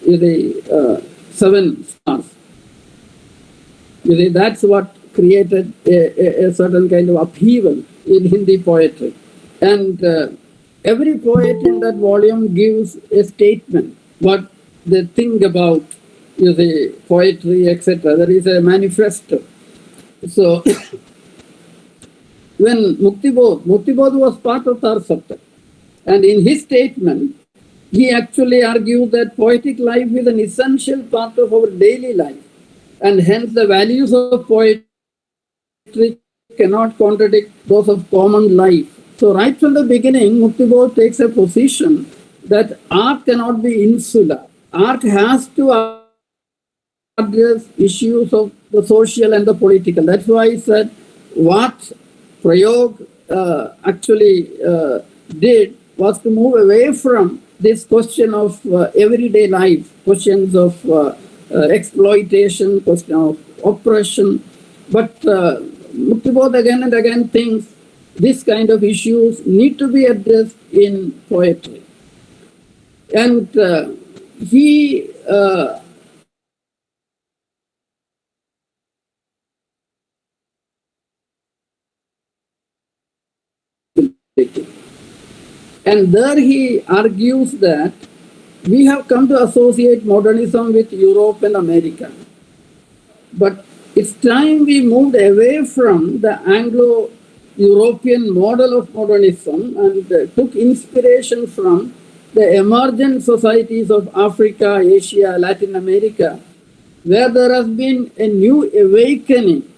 is the 7 stars. That's what created a certain kind of upheaval in Hindi poetry. And every poet in that volume gives a statement, what they think about you see, poetry, etc. There is a manifesto. So when Muktibodh was part of Tarsapta, and in his statement, he actually argued that poetic life is an essential part of our daily life, and hence the values of poetry cannot contradict those of common life. So right from the beginning, Muktibodh takes a position that art cannot be insular. Art has to address issues of the social and the political. That's why I said what Prayog did was to move away from this question of everyday life, questions of exploitation, question of oppression. But Muktibodh again and again thinks this kind of issues need to be addressed in poetry. And he and there he argues that we have come to associate modernism with Europe and America. But it's time we moved away from the Anglo-European model of modernism and took inspiration from the emergent societies of Africa, Asia, Latin America, where there has been a new awakening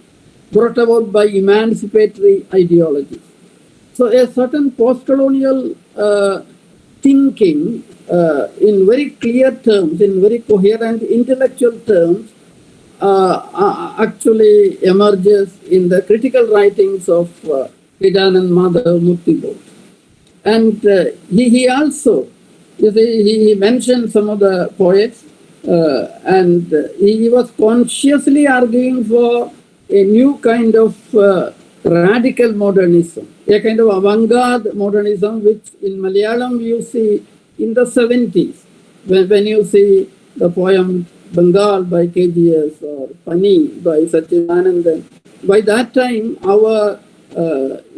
brought about by emancipatory ideologies. So a certain post-colonial thinking in very clear terms, in very coherent intellectual terms, actually emerges in the critical writings of Gajanand Madhav Muktibodh. And he also, you see, he mentioned some of the poets, and he was consciously arguing for a new kind of radical modernism, a kind of avant-garde modernism, which in Malayalam you see in the 70s, when you see the poem Bengal by KGS or Pani by Satchidanandan. By that time, our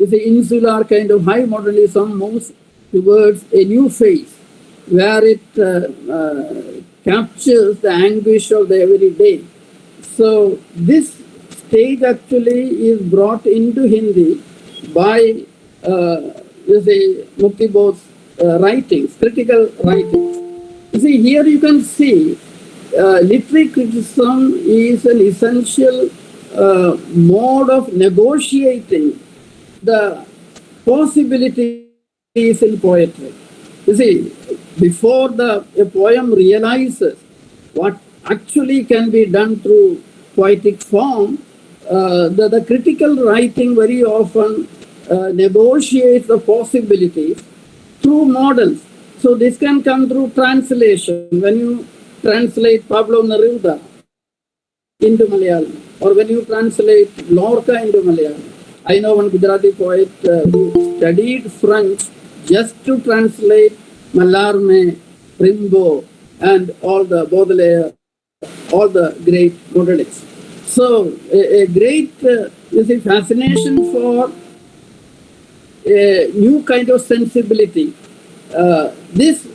insular kind of high modernism moves towards a new phase, where it captures the anguish of the everyday. So this stage actually is brought into Hindi by Muktibodh's writings, critical writings. You see, here you can see literary criticism is an essential mode of negotiating the possibilities in poetry. You see, before a poem realizes what actually can be done through poetic form, the critical writing very often negotiates the possibilities through models. So this can come through translation. When you translate Pablo Neruda into Malayalam, or when you translate Lorca into Malayalam. I know one Gujarati poet who studied French just to translate Mallarmé, Rimbaud, and all the Baudelaire, all the great modernists. So a great fascination for a new kind of sensibility. This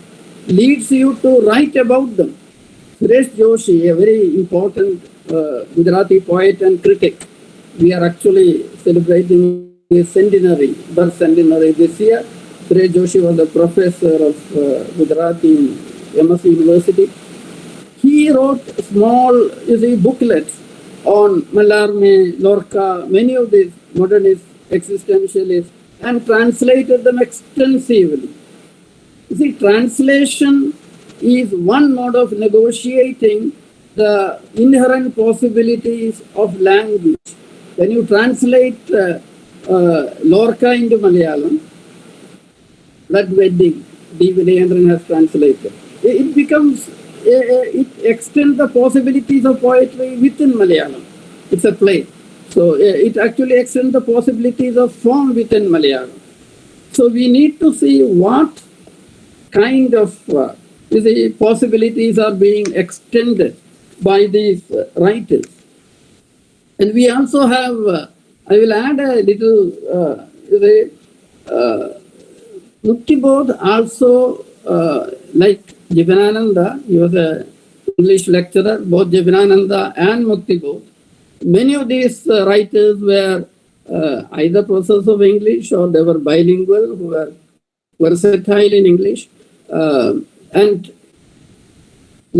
leads you to write about them. Suresh Joshi, a very important Gujarati poet and critic. We are actually celebrating his centenary, birth centenary this year. Suresh Joshi was a professor of Gujarati in MS University. He wrote small booklets on Mallarmé, Lorca, many of these modernist existentialists, and translated them extensively. You see, translation is one mode of negotiating the inherent possibilities of language. When you translate Lorca into Malayalam, that wedding, D. Vinayendran has translated, it becomes, it extends the possibilities of poetry within Malayalam. It's a play. So it actually extends the possibilities of form within Malayalam. So we need to see what kind of possibilities are being extended by these writers. And we also have, I will add a little, Muktibodh also, like Jivanananda, he was a English lecturer, both Jaivinananda and Muktibodh. Many of these writers were either professors of English or they were bilingual, who were versatile in English. And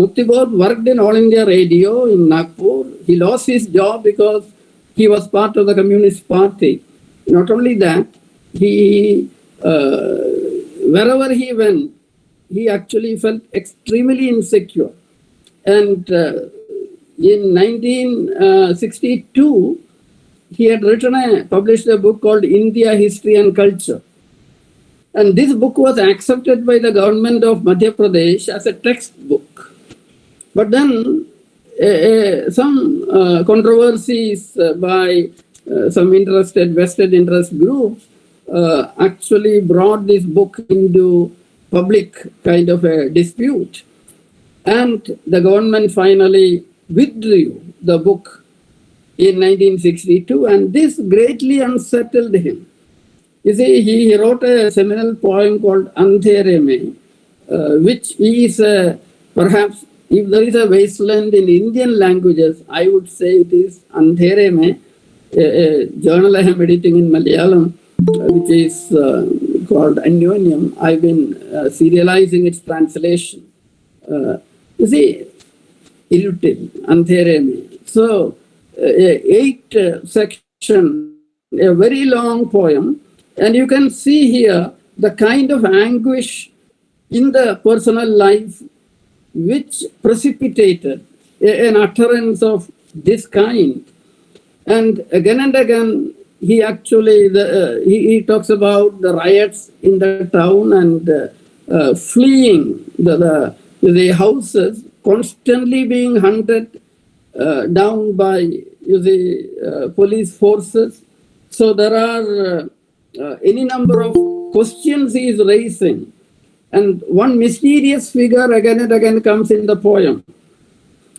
Muktibodh worked in All India Radio in Nagpur. He lost his job because he was part of the Communist Party. Not only that, he wherever he went, he actually felt extremely insecure. And in 1962, he had published a book called India, History and Culture. And this book was accepted by the government of Madhya Pradesh as a textbook. But then some controversies by some vested interest groups actually brought this book into public kind of a dispute. And the government finally withdrew the book in 1962, and this greatly unsettled him. You see, he wrote a seminal poem called Andhere Mein, which is perhaps, if there is a wasteland in Indian languages, I would say it is Andhere Mein, a journal I am editing in Malayalam, which is called Anyonyam. I've been serializing its translation. You see, Ilutil, Andhere Mein. So, 8 section, a very long poem, and you can see here the kind of anguish in the personal life which precipitated an utterance of this kind. And again, he actually, he talks about the riots in the town and fleeing the houses, constantly being hunted down by police forces. So there are any number of questions he is raising. And one mysterious figure again and again comes in the poem,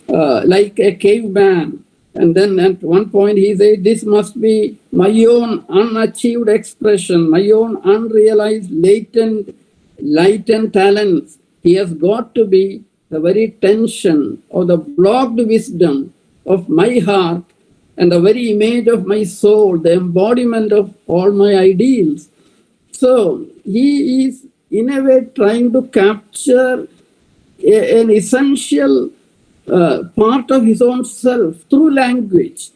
like a caveman. And then at one point he said, this must be my own unachieved expression, my own unrealized latent talents. He has got to be the very tension or the blocked wisdom of my heart and the very image of my soul, the embodiment of all my ideals. So he is in a way trying to capture an essential part of his own self through language.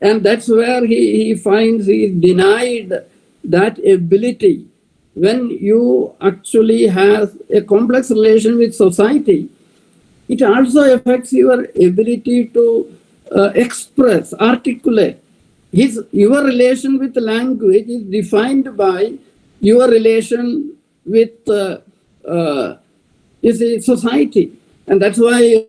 And that's where he finds he is denied that ability. When you actually have a complex relation with society, it also affects your ability to express, articulate. Your relation with language is defined by your relation with society. And that's why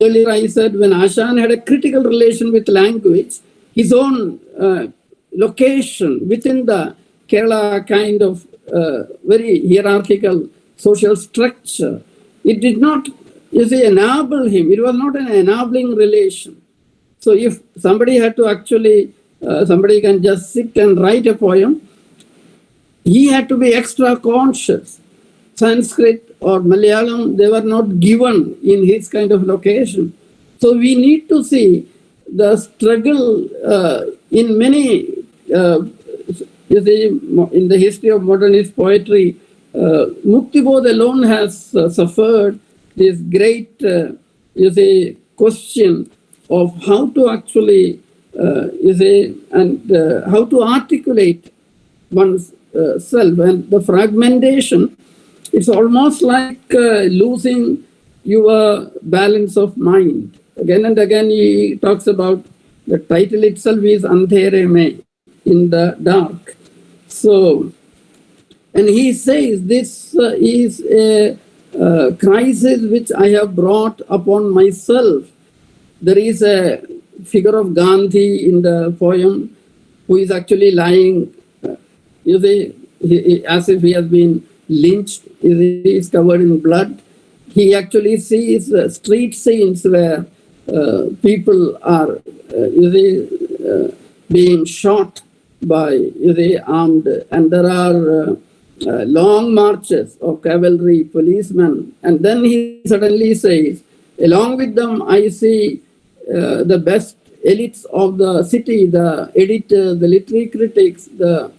earlier I said when Ashan had a critical relation with language, his own location within the Kerala kind of very hierarchical social structure, it did not, enable him. It was not an enabling relation. So if somebody had to actually, somebody can just sit and write a poem, he had to be extra conscious. Sanskrit or Malayalam, they were not given in his kind of location. So we need to see the struggle in many, in the history of modernist poetry, Muktibodh alone has suffered this great, question of how to actually, how to articulate one's self. And the fragmentation, it's almost like losing your balance of mind. Again and again, he talks about the title itself is Andhere Mein, in the dark. So, and he says this is a crisis which I have brought upon myself. There is a figure of Gandhi in the poem who is actually lying, as if he has been lynched. He is covered in blood. He actually sees street scenes where people are being shot by armed, and there are long marches of cavalry policemen. And then he suddenly says, Along with them, I see the best elites of the city, the editors, the literary critics, the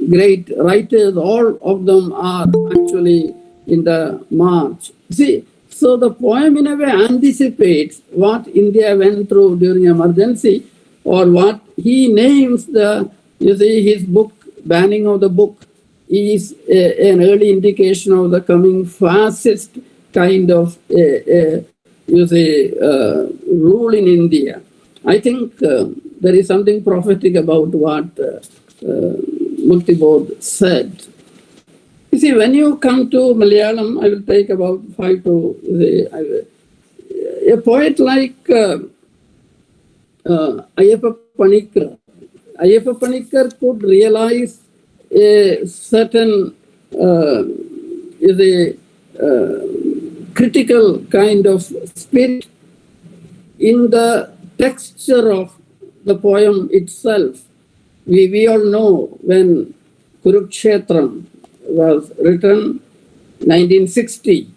great writers, all of them are actually in the march. See, so the poem in a way anticipates what India went through during emergency, or what he names the, you see, his book, banning of the book, is an early indication of the coming fascist kind of, you see, rule in India. I think there is something prophetic about what Mukti Bodh said. You see, when you come to Malayalam, I will take about 5 to a poet like Ayyappa Panikkar. Ayyappa Panikkar could realize a certain critical kind of spirit in the texture of the poem itself. We all know when Kurukshetram was written, 1960.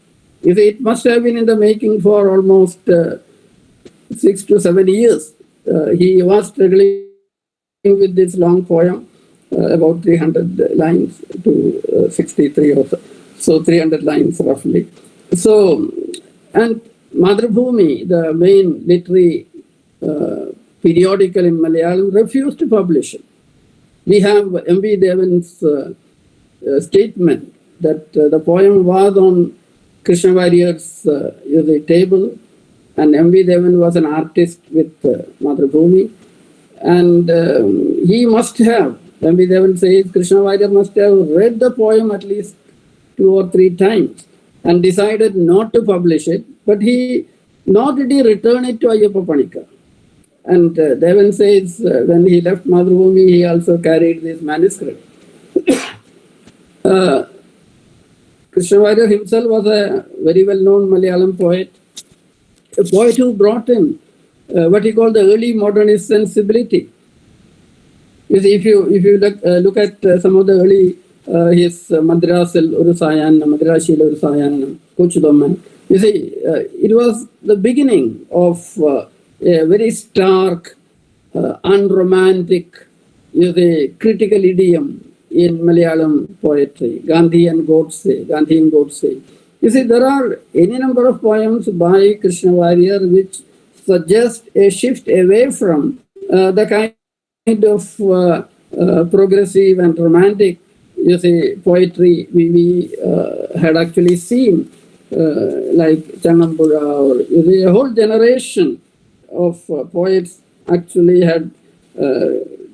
It must have been in the making for almost 6 to 7 years. He was struggling with this long poem, about 300 lines to 63 or so. So 300 lines roughly. So, and Madhubhumi, the main literary periodical in Malayalam, refused to publish it. We have M.V. Devan's statement that the poem was on Krishna Warrior's table, and M.V. Devan was an artist with Madhubhumi, and he must have, M.V. Devan says, Krishna Warrior must have read the poem at least 2 or 3 times and decided not to publish it, but nor did he return it to Ayyappa Panikkar. And Devan says when he left Madhubhumi, he also carried this manuscript. Krishna Warrior himself was a very well-known Malayalam poet, a poet who brought in what he called the early modernist sensibility. You see, if you look at some of the early his Madrasil Urusayan, Madrashil Urusayan, Kochudoman, you see, it was the beginning of a very stark, unromantic, you see, critical idiom in Malayalam poetry, Gandhi and Godse. You see, there are any number of poems by Krishna Warrior which suggest a shift away from the kind of progressive and romantic, you see, poetry we had actually seen, like Channambura, or you see, a whole generation of poets actually had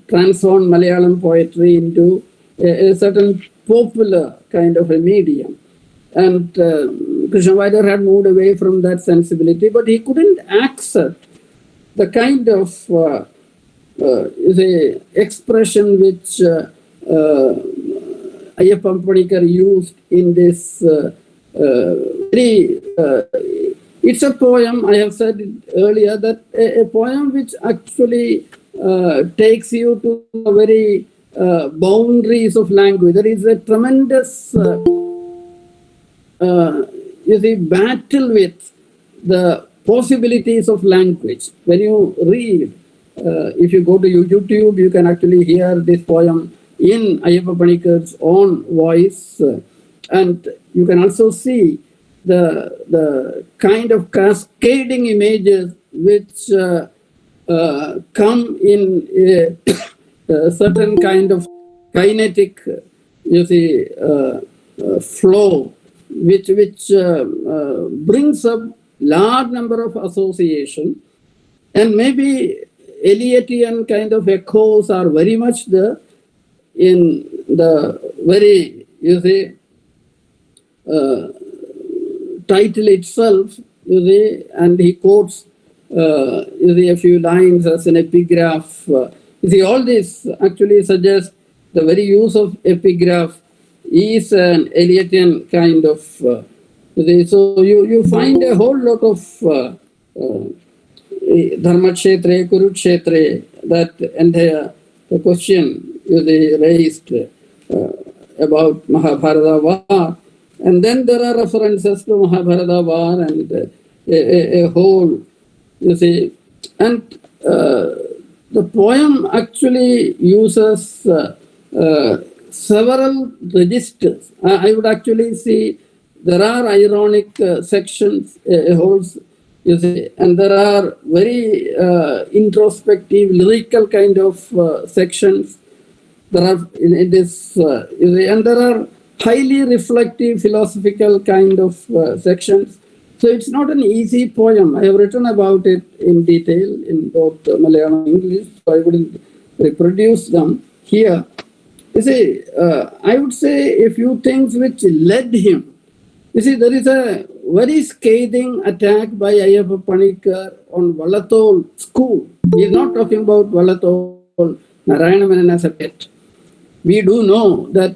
transformed Malayalam poetry into a certain popular kind of a medium. And Krishna Warrior had moved away from that sensibility, but he couldn't accept the kind of expression which Ayyappa Panikkar used in this it's a poem, I have said earlier, that a poem which actually takes you to the very boundaries of language. There is a tremendous battle with the possibilities of language. When you read, if you go to YouTube, you can actually hear this poem in Ayyappa Panikkar's own voice, and you can also see the kind of cascading images which come in a certain kind of kinetic, you see, flow, which brings up large number of association, and maybe Eliottian kind of echoes are very much there in the very, you see, title itself, you see, and he quotes, you see, a few lines as an epigraph. You see, all this actually suggests the very use of epigraph is an Eliottian kind of, so you find a whole lot of Dharmakshetre, Kurukshetre, that entire the question they raised about Mahabharata war. And then there are references to Mahabharata war and a whole, you see. And the poem actually uses several registers. I would actually see there are ironic sections, holes, you see, and there are very introspective, lyrical kind of sections. There are in this, and there are highly reflective, philosophical kind of sections. So it's not an easy poem. I have written about it in detail in both Malayalam and English, so I wouldn't reproduce them here. You see, I would say a few things which led him. You see, there is a very scathing attack by Ayyappa Panikkar on Vallathol school. He is not talking about Vallathol Narayana Menon as a pet. We do know that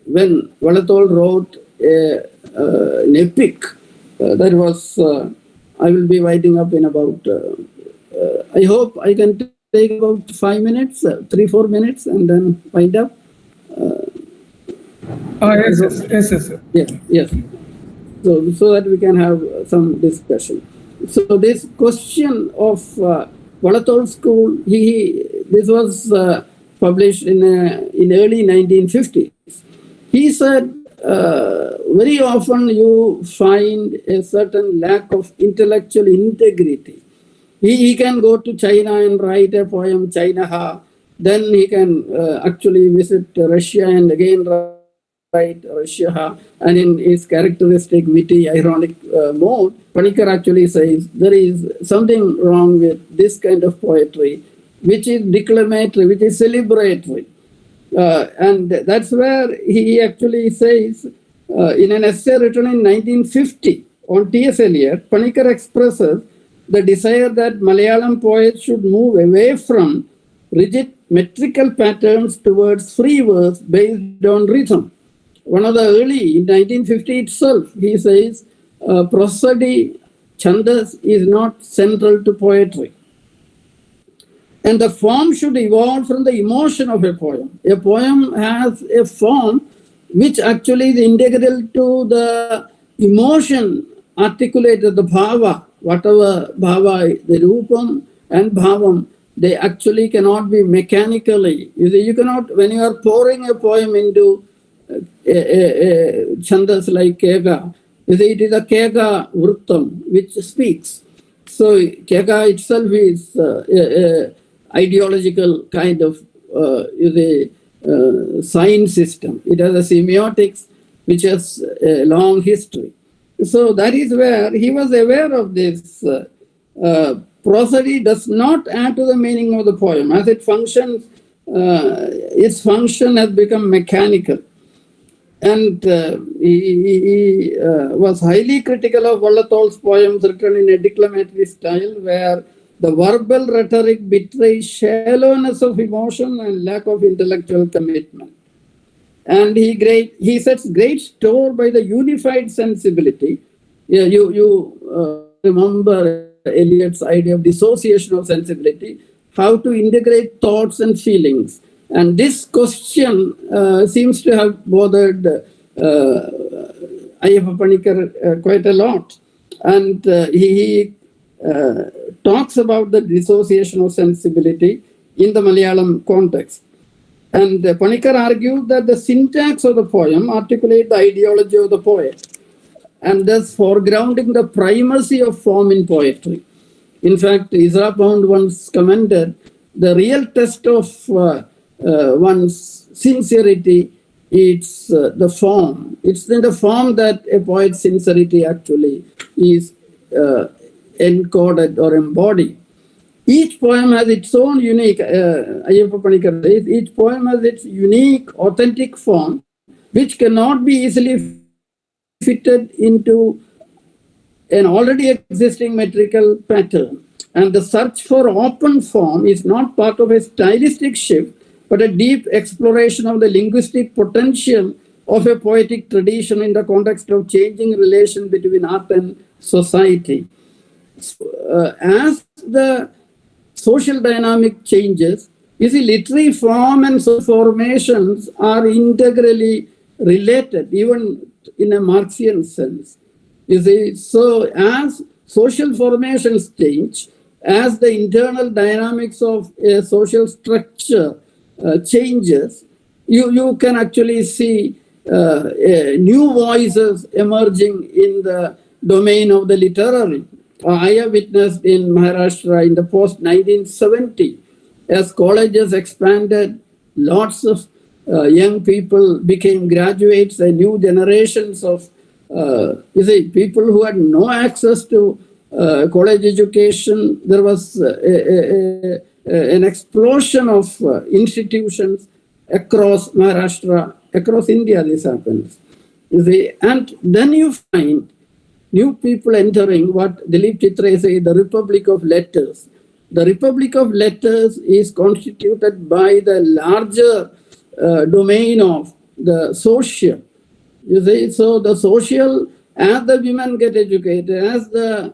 when Vallathol wrote an epic, that was, I will be writing up in about, I hope I can take about 5 minutes, 3-4 minutes, and then wind up. Yes. Yes. So that we can have some discussion. So this question of Vallathol school, this was published in early 1950s. He said, very often you find a certain lack of intellectual integrity. He can go to China and write a poem, China Ha. Then he can actually visit Russia and again write Russia Ha. And in his characteristic, witty, ironic mode, Panikkar actually says there is something wrong with this kind of poetry, which is declamatory, which is celebratory. And that's where he actually says, in an essay written in 1950 on T.S. Eliot, Panikkar expresses the desire that Malayalam poets should move away from rigid metrical patterns towards free verse based on rhythm. One of the early, in 1950 itself, he says, prosody, chandas is not central to poetry. And the form should evolve from the emotion of a poem. A poem has a form which actually is integral to the emotion articulated, the bhava, whatever bhava, the rupam and bhavam, they actually cannot be mechanically. You cannot, when you are pouring a poem into a chandas like Kega, it is a Kega vrittam which speaks. So Kega itself is ideological kind of sign system. It has a semiotics which has a long history. So that is where he was aware of this. Prosody does not add to the meaning of the poem. As it functions, its function has become mechanical. And he was highly critical of Vallathol's poems written in a declamatory style where the verbal rhetoric betrays shallowness of emotion and lack of intellectual commitment. And he sets great store by the unified sensibility. You remember Eliot's idea of dissociation of sensibility, how to integrate thoughts and feelings. And this question seems to have bothered Ayyappa Panikkar quite a lot. And he talks about the dissociation of sensibility in the Malayalam context. And Panikkar argued that the syntax of the poem articulates the ideology of the poet, and thus foregrounding the primacy of form in poetry. In fact, Ezra Pound once commented, the real test of one's sincerity is the form. It's in the form that a poet's sincerity actually is encoded or embodied. Each poem has its own unique, Ayyappa Panikkar says, each poem has its unique, authentic form, which cannot be easily fitted into an already existing metrical pattern. And the search for open form is not part of a stylistic shift, but a deep exploration of the linguistic potential of a poetic tradition in the context of changing relation between art and society. As the social dynamic changes, you see, literary form and social formations are integrally related, even in a Marxian sense. You see, so as social formations change, as the internal dynamics of a social structure changes, you can actually see new voices emerging in the domain of the literary. I have witnessed in Maharashtra in the post-1970, as colleges expanded, lots of young people became graduates, and new generations of people who had no access to college education. There was an explosion of institutions across Maharashtra, across India. This happens. And then you find new people entering what Dilip Chitre says, the Republic of Letters. The Republic of Letters is constituted by the larger domain of the social. You see, so the social, as the women get educated, as the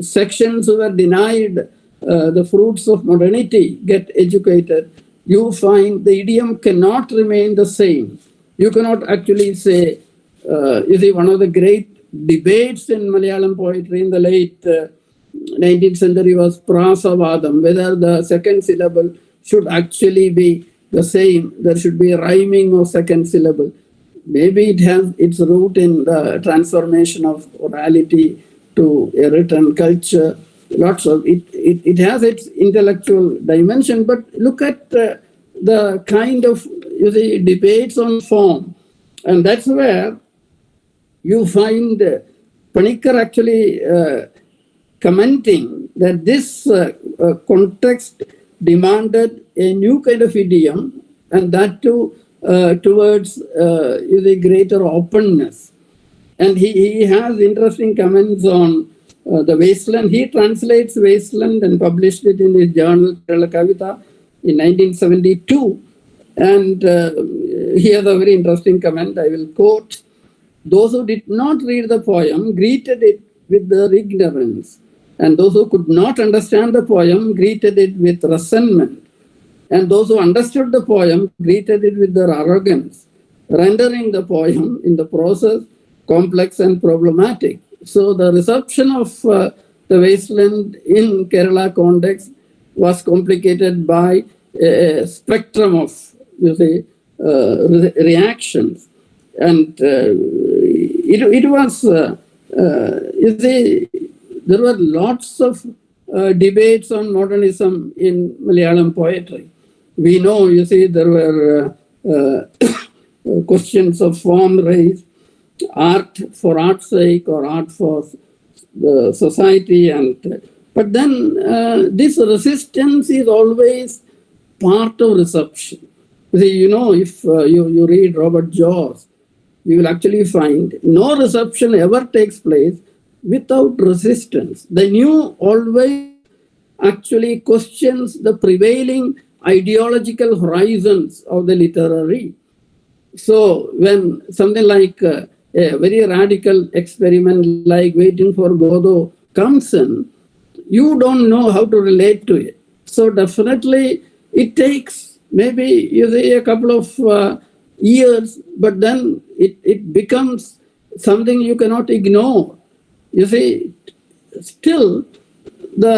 sections who were denied the fruits of modernity get educated, you find the idiom cannot remain the same. You cannot actually say, one of the great debates in Malayalam poetry in the late 19th century was Prasavadam, whether the second syllable should actually be the same. There should be a rhyming of second syllable. Maybe it has its root in the transformation of orality to a written culture. Lots of it has its intellectual dimension, but look at the kind of debates on form, and that's where you find Panikkar actually commenting that this context demanded a new kind of idiom, and that too towards greater openness. And he has interesting comments on the Wasteland. He translates Wasteland and published it in his journal Kerala Kavita in 1972. And he has a very interesting comment. I will quote: "Those who did not read the poem greeted it with their ignorance, and those who could not understand the poem greeted it with resentment, and those who understood the poem greeted it with their arrogance, rendering the poem in the process complex and problematic." So the reception of the Wasteland in Kerala context was complicated by a spectrum of reactions, and it was there were lots of debates on modernism in Malayalam poetry. We know, there were questions of form raised, art for art's sake or art for the society, but then this resistance is always part of reception. If you read Robert Joss, you will actually find no reception ever takes place without resistance. The new always actually questions the prevailing ideological horizons of the literary. So when something like a very radical experiment like Waiting for Godot comes in, you don't know how to relate to it. So definitely it takes maybe a couple of years, but then it becomes something you cannot ignore. Still the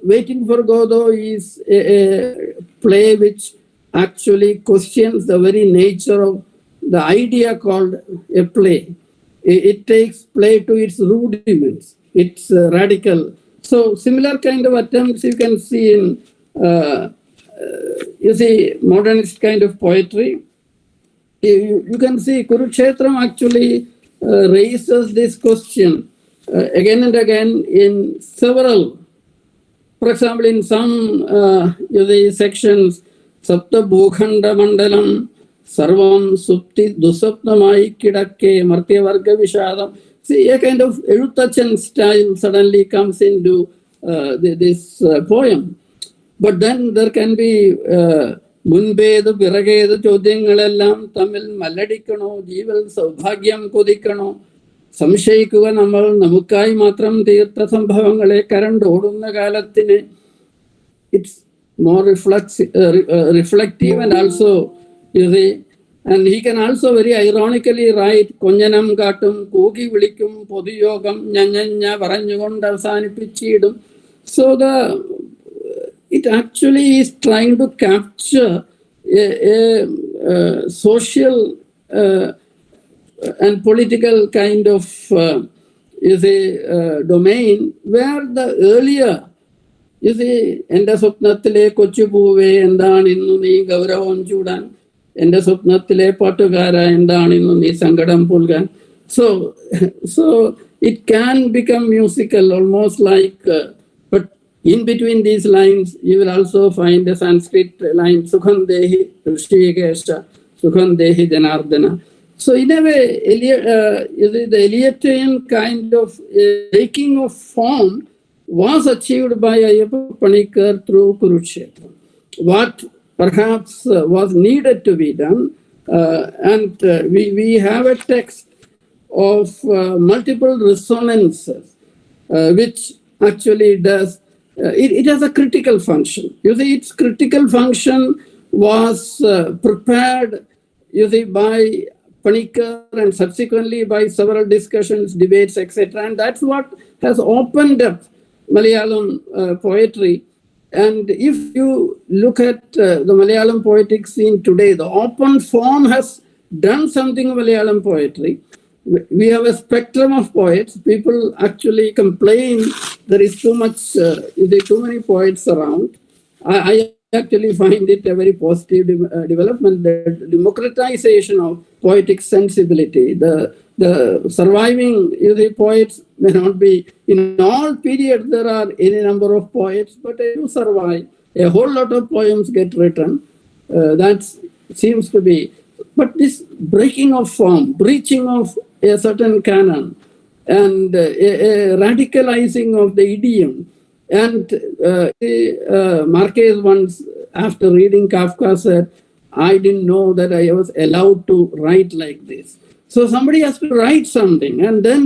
Waiting for Godot is a play which actually questions the very nature of the idea called a play. It takes play to its rudiments. It's radical. So similar kind of attempts you can see in modernist kind of poetry. You can see Kurukshetram actually raises this question again and again in several. For example, in some sections, Sapta Bhukhanda Mandalam, Sarvam Supti Dusapnamai Kidakke Martya Varga Vishadam. See, a kind of Erutachan style suddenly comes into this poem. But then there can be Munbedu, Piragedu, Chodingalam, Tamil, Maladikano, Jival, Saubhagyam Kodikano, Samshaikuva Namal, Namukai Matram, Tirtha Sambhavangale, Karan Dodunna Galatine. It's more reflective and also, And he can also very ironically write Konjanam Gatum, Kogi Vilikum, Podiyogam, Nyanya, Varanjugond, Avsanipichidum. So it actually is trying to capture a social and political kind of domain where the earlier എൻ്റെ സ്വപ്നത്തിലെ കൊച്ചുപൂവേ എന്താണിന്നു നീ ഗൗരവം ചൂടാൻ, എൻ്റെ സ്വപ്നത്തിലെ പാട്ടുകാര എന്താണിന്നു നീ സങ്കടം പുൽകാൻ. So it can become musical, almost like, but in between these lines, you will also find a Sanskrit line, Sukham Dehi Rishikesha, Sukham Dehi Janardana. So in a way, the Eliotine kind of taking of form was achieved by Ayyappa Panikar through Kurukshetra. What perhaps was needed to be done, and we have a text of multiple resonances, which actually does, it has a critical function. You see, its critical function was prepared, you see, by Panikar and subsequently by several discussions, debates, etc. And that's what has opened up Malayalam poetry. And if you look at the Malayalam poetic scene today, the open form has done something in Malayalam poetry. We have a spectrum of poets. People actually complain there is too many poets around. I actually find it a very positive development, the democratization of poetic sensibility. The surviving poets may not be, in all periods there are any number of poets, but if you survive, a whole lot of poems get written. That seems to be, but this breaking of form, breaching of a certain canon, and a radicalizing of the idiom. And Marquez once, after reading Kafka, said, I didn't know that I was allowed to write like this. So somebody has to write something, and then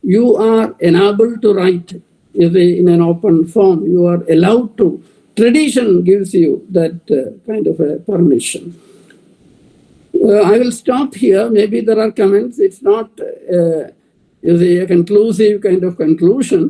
you are enabled to write in an open form. You are allowed to. Tradition gives you that kind of a permission. I will stop here. Maybe there are comments. It's not a conclusive kind of conclusion.